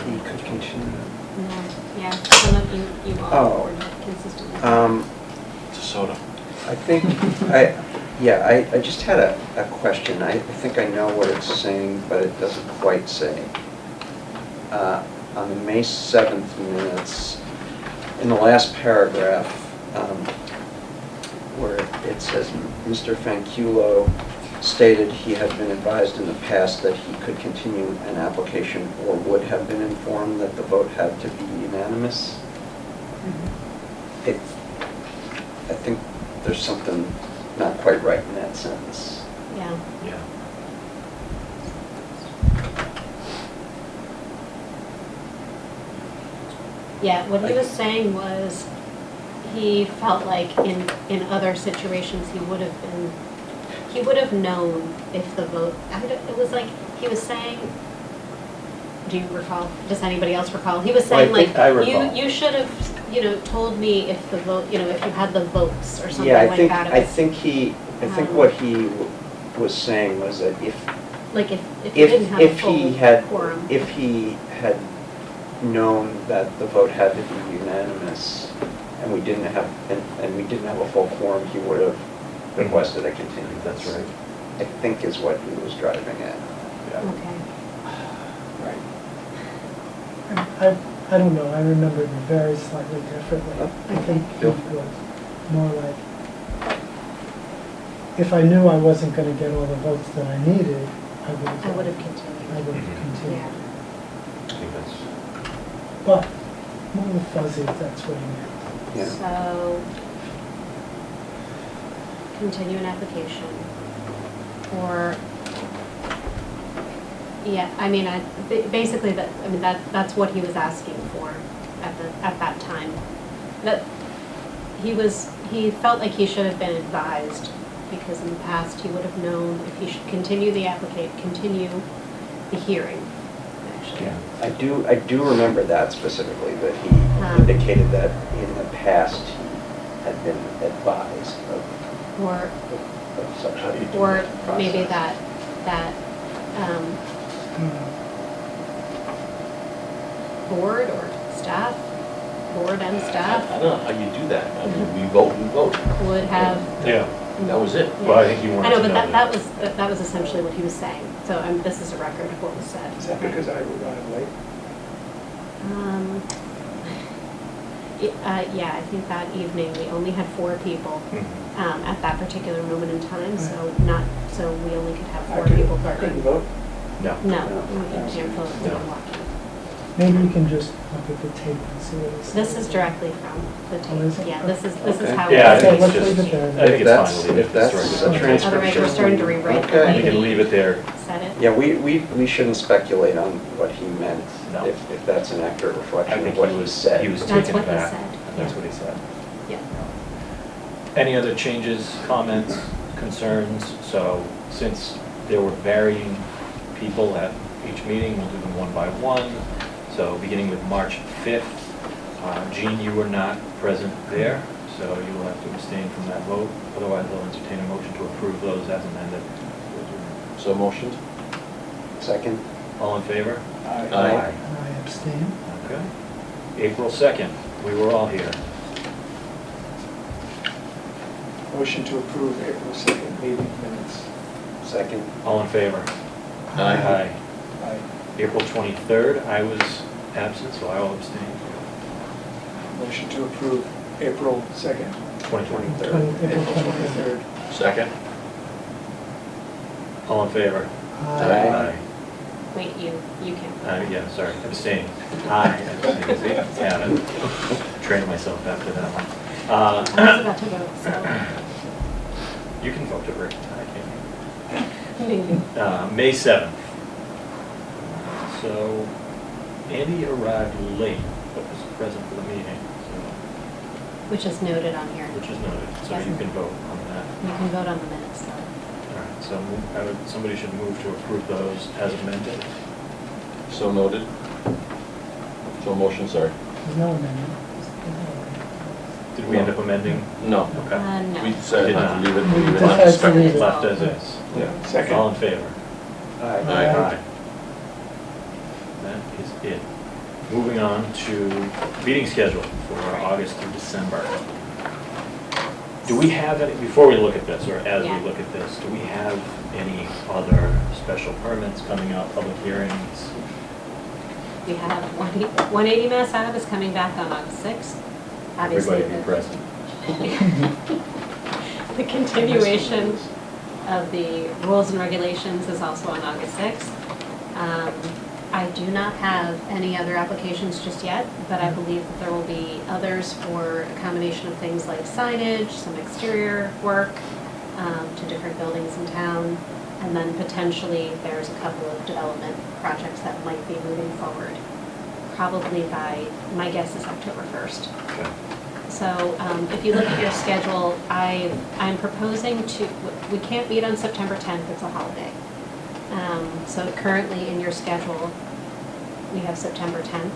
He could continue. No, yeah, some of you all Oh. were not consistent with that. It's a soda. I think, I just had a question. I think I know what it's saying, but it doesn't quite say. On the May 7th minutes, in the last paragraph, where it says, Mr. Fanculo stated he had been advised in the past that he could continue an application or would have been informed that the vote had to be unanimous. I think there's something not quite right in that sentence. Yeah, Yeah. yeah, what he was saying was, he felt like in other situations, he would have known if the vote, it was like, he was saying, do you recall? Does anybody else recall? He was Well, I saying like, think I recall. you should have, told me if the vote, if you had the votes or something Yeah, like that. I think what he was saying was that if Like if you didn't have a if he full had, quorum. if he had known that the vote had to be unanimous, and we didn't have, and we didn't have a full quorum, he would have requested a continuance. That's right. I think is what he was driving at. Yeah. Okay. Right. I I don't know, I remember it very slightly differently. I think it Bill? was more like, if I knew I wasn't gonna get all the votes that I needed, I would have. I would have continued. I would have Mhm. continued. Yeah. I think that's, But, I'm a little fuzzy if that's what he meant. Yeah. So, continue an application, or, yeah, I mean, basically, that's what he was asking for at that time. That, he felt like he should have been advised, because in the past, he would have known if he should continue the hearing, actually. yeah. I do remember that specifically, that he indicated that in the past he had been advised Or, of such a or process. maybe that, board or staff, board and I staff don't know how you do that. I mean, we vote. would have. Yeah, That was it. well, I think you wanted I know, to but know that was essentially what he was saying. So this is a record of what was said. Is that because I arrived late? Yeah, I think that evening, we only had 4 people Mhm. at that particular moment in time, so we only could have 4 I people couldn't voting. vote? No. No, No. you can't vote if you're No. walking. Maybe we can just look at the tape and see what it says. This is directly from the Oh, is tape. it? Yeah, this is Okay. how. Yeah, I it think is. let's it's leave it just, there. I think it's fine to leave it. If that's It's a right. transcription. Otherwise, we're starting to rewrite the Okay. way We can leave it there. Said it. Yeah, we shouldn't speculate on what he meant, No. if that's an accurate I reflection think of what he he was said. He was That's taken what he aback. said, And that's yeah. what he said. Yeah. Any other changes, comments, concerns? So since there were varying people at each meeting, we'll do them one by one. So beginning with March 5th, Jean, you were not present there, so you will have to abstain from that vote. Otherwise, I'll entertain a motion to approve those as amended. So motioned? Second? All in favor? Aye. And I abstain. Okay. April 2nd, we were all here. Motion to approve April 2nd meeting minutes. Second? All in favor? Aye. Aye. April 23rd, I was absent, so I will abstain. Motion to approve April 2nd. 2023rd. April April 23rd. 23rd. Second? All in favor? Aye. Wait, you can't. Yeah, sorry, abstain. Aye. Abstain. See? Yeah, I'm training myself after that one. I was about to vote, so. You can vote to Rick, I can't. May 7th. So Andy arrived late, but was present for the meeting, Which is noted on here. which is noted, so Yes. you can vote on that. You can vote on the minutes, though. All right, so somebody should move to approve those as amended. So noted. So motion, sorry. There's no amendment. Did we end up amending? No. Okay. No. We said Did not not. to leave it, We leave it just had to unexpected. leave it. Left as is. Yeah. All Second. in favor? Aye. Aye. That is it. Moving on to meeting schedule for August through December. Do we have any, before we look at this, or as Yeah. we look at this, do we have any other special permits coming up, public hearings? We have 180 Mass Ave is coming back on August 6th. Obviously, Everybody be present. the continuation of the rules and regulations is also on August 6th. I do not have any other applications just yet, but I believe that there will be others for a combination of things like signage, some exterior work to different buildings in town, and then potentially there's a couple of development projects that might be moving forward, probably by, my guess is October 1st. Okay. So if you look at your schedule, I'm proposing to, we can't meet on September 10th, it's a holiday. So currently in your schedule, we have September 10th.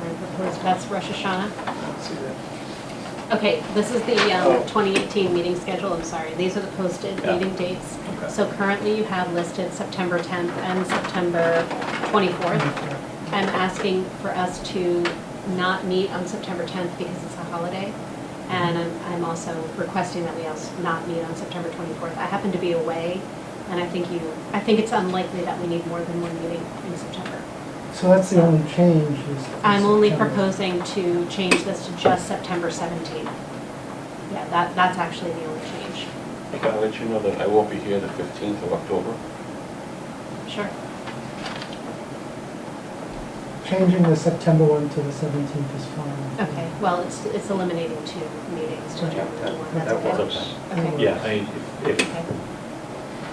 I propose, that's Rosh Hashanah. Let's see that. Okay, this is the Oh. 2018 meeting schedule, I'm sorry. These are the posted Yeah. meeting dates. Okay. So currently you have listed September 10th and September 24th. I'm asking for us to not meet on September 10th because it's a holiday. And I'm also requesting that we also not meet on September 24th. I happen to be away, and I think it's unlikely that we need more than one meeting in September. So that's the only change is. I'm only September. proposing to change this to just September 17th. Yeah, that's actually the only change. Can I let you know that I won't be here the 15th of October? Sure. Changing the September one to the 17th is fine. Okay, well, it's eliminating 2 meetings to Yeah, determine one. that That's okay. works. Okay. Yeah, I mean, if, Okay.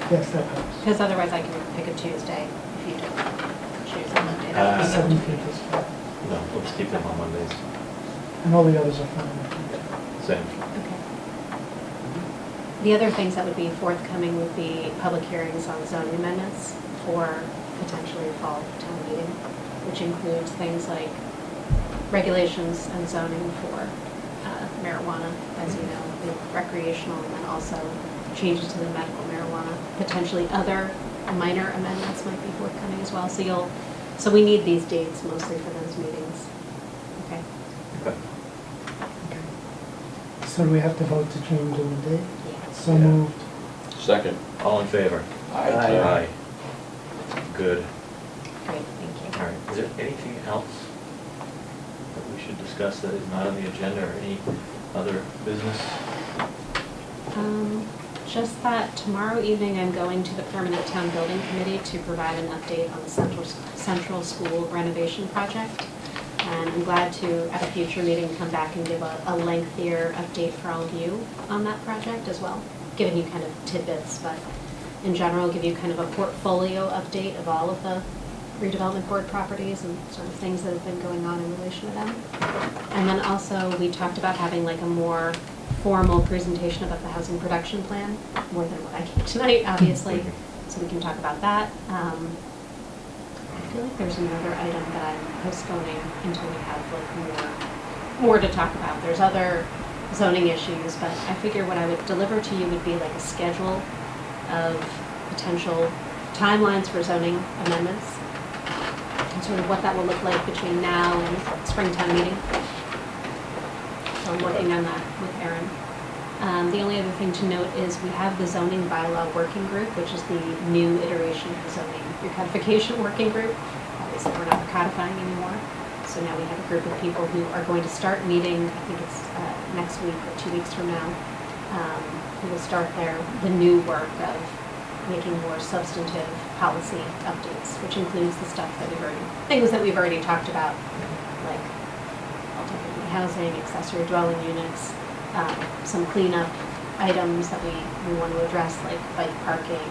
Yes, that helps. Because otherwise I can pick a Tuesday if you don't choose a Monday. The That would be good. 17th is fine. no, let's keep them on Mondays. And all the others are fine. Same. Okay. The other things that would be forthcoming would be public hearings on zoning amendments for potentially fall town meeting, which includes things like regulations and zoning for marijuana, as you know, the recreational, and then also changes to the medical marijuana. Potentially other minor amendments might be forthcoming as well. So we need these dates mostly for those meetings. Okay. Okay. So do we have to vote to change the date? So Yeah. moved. Second. All in favor? Aye. Good. Great, thank you. All right, is there anything else that we should discuss that is not on the agenda, or any other business? Just that tomorrow evening I'm going to the Permanent Town Building Committee to provide an update on the Central School renovation project. And I'm glad to, at a future meeting, come back and give a lengthier update for all of you on that project as well, giving you kind of tidbits, but in general, give you kind of a portfolio update of all of the redevelopment board properties and sort of things that have been going on in relation to them. And then also, we talked about having like a more formal presentation about the housing production plan, more than what I gave tonight, obviously, so we can talk about that. I feel like there's another item that I'm postponing until we have like more to talk about. There's other zoning issues, but I figure what I would deliver to you would be like a schedule of potential timelines for zoning amendments and sort of what that will look like between now and springtime meeting. So I'm working on that with Erin. The only other thing to note is we have the zoning bylaw working group, which is the new iteration of the zoning recodification working group. Obviously, we're not recodifying anymore. So now we have a group of people who are going to start meeting, I think it's next week or 2 weeks from now, who will start the new work of making more substantive policy updates, which includes the stuff that things that we've already talked about, like multifamily housing, accessory dwelling units, some cleanup items that we want to address, like bike parking,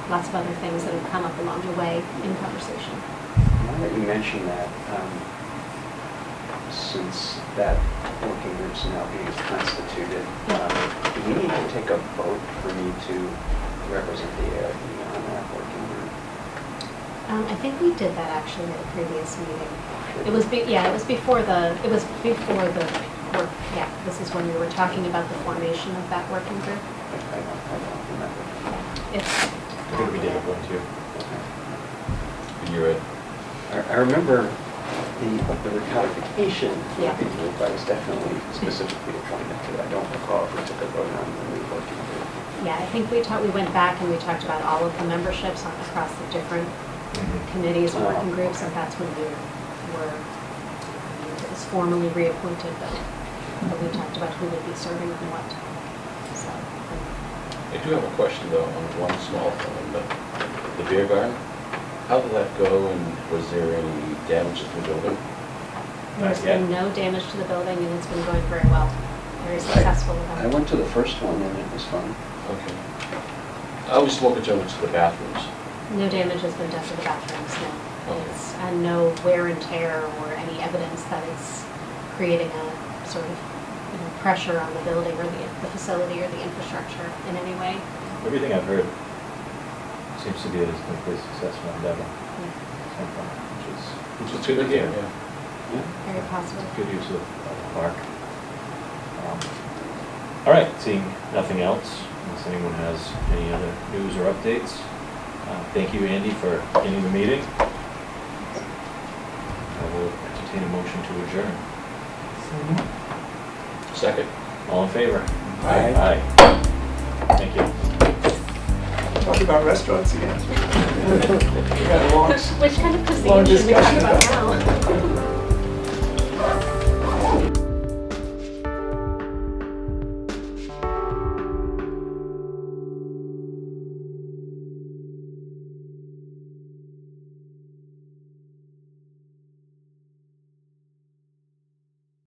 lots of other things that have come up along the way in conversation. Now that you mention that, since that working group's now being constituted, do we need to take a vote for me to represent the ARB on that working group? I think we did that actually at a previous meeting. It was before the work, yeah, this is when we were talking about the formation of that working group. I don't remember. It's. I think we did it once too. You're right. I remember the recodification Yeah. working group. I was definitely specifically appointed to. I don't recall if we took a vote on the new working group. Yeah, I think we went back and we talked about all of the memberships across the different committees and working groups, and that's when it was formally reappointed, but we talked about who would be serving on what. So, I do have a question though on one small thing, the beer garden. How did that go, and was there any damage to the building? there's Not yet. been no damage to the building, and it's been going very well, very successful I event. went to the first one and it was fun. Okay. I was more concerned with the bathrooms. No damage has been done to the bathrooms, no. Okay. And no wear and tear or any evidence that it's creating a sort of pressure on the building or the facility or the infrastructure in any way. Everything I've heard seems to be that it's been a pretty successful endeavor Yeah, so far, Which is good to hear, yeah. Yeah. very positive. good use of the park. All right, seeing nothing else, unless anyone has any other news or updates, thank you, Andy, for ending the meeting. I will entertain a motion to adjourn. So, Second. All in favor? Aye. Aye. Thank you. talk about restaurants again? We had a long, Which kind of long cuisine should we talk discussion about about now?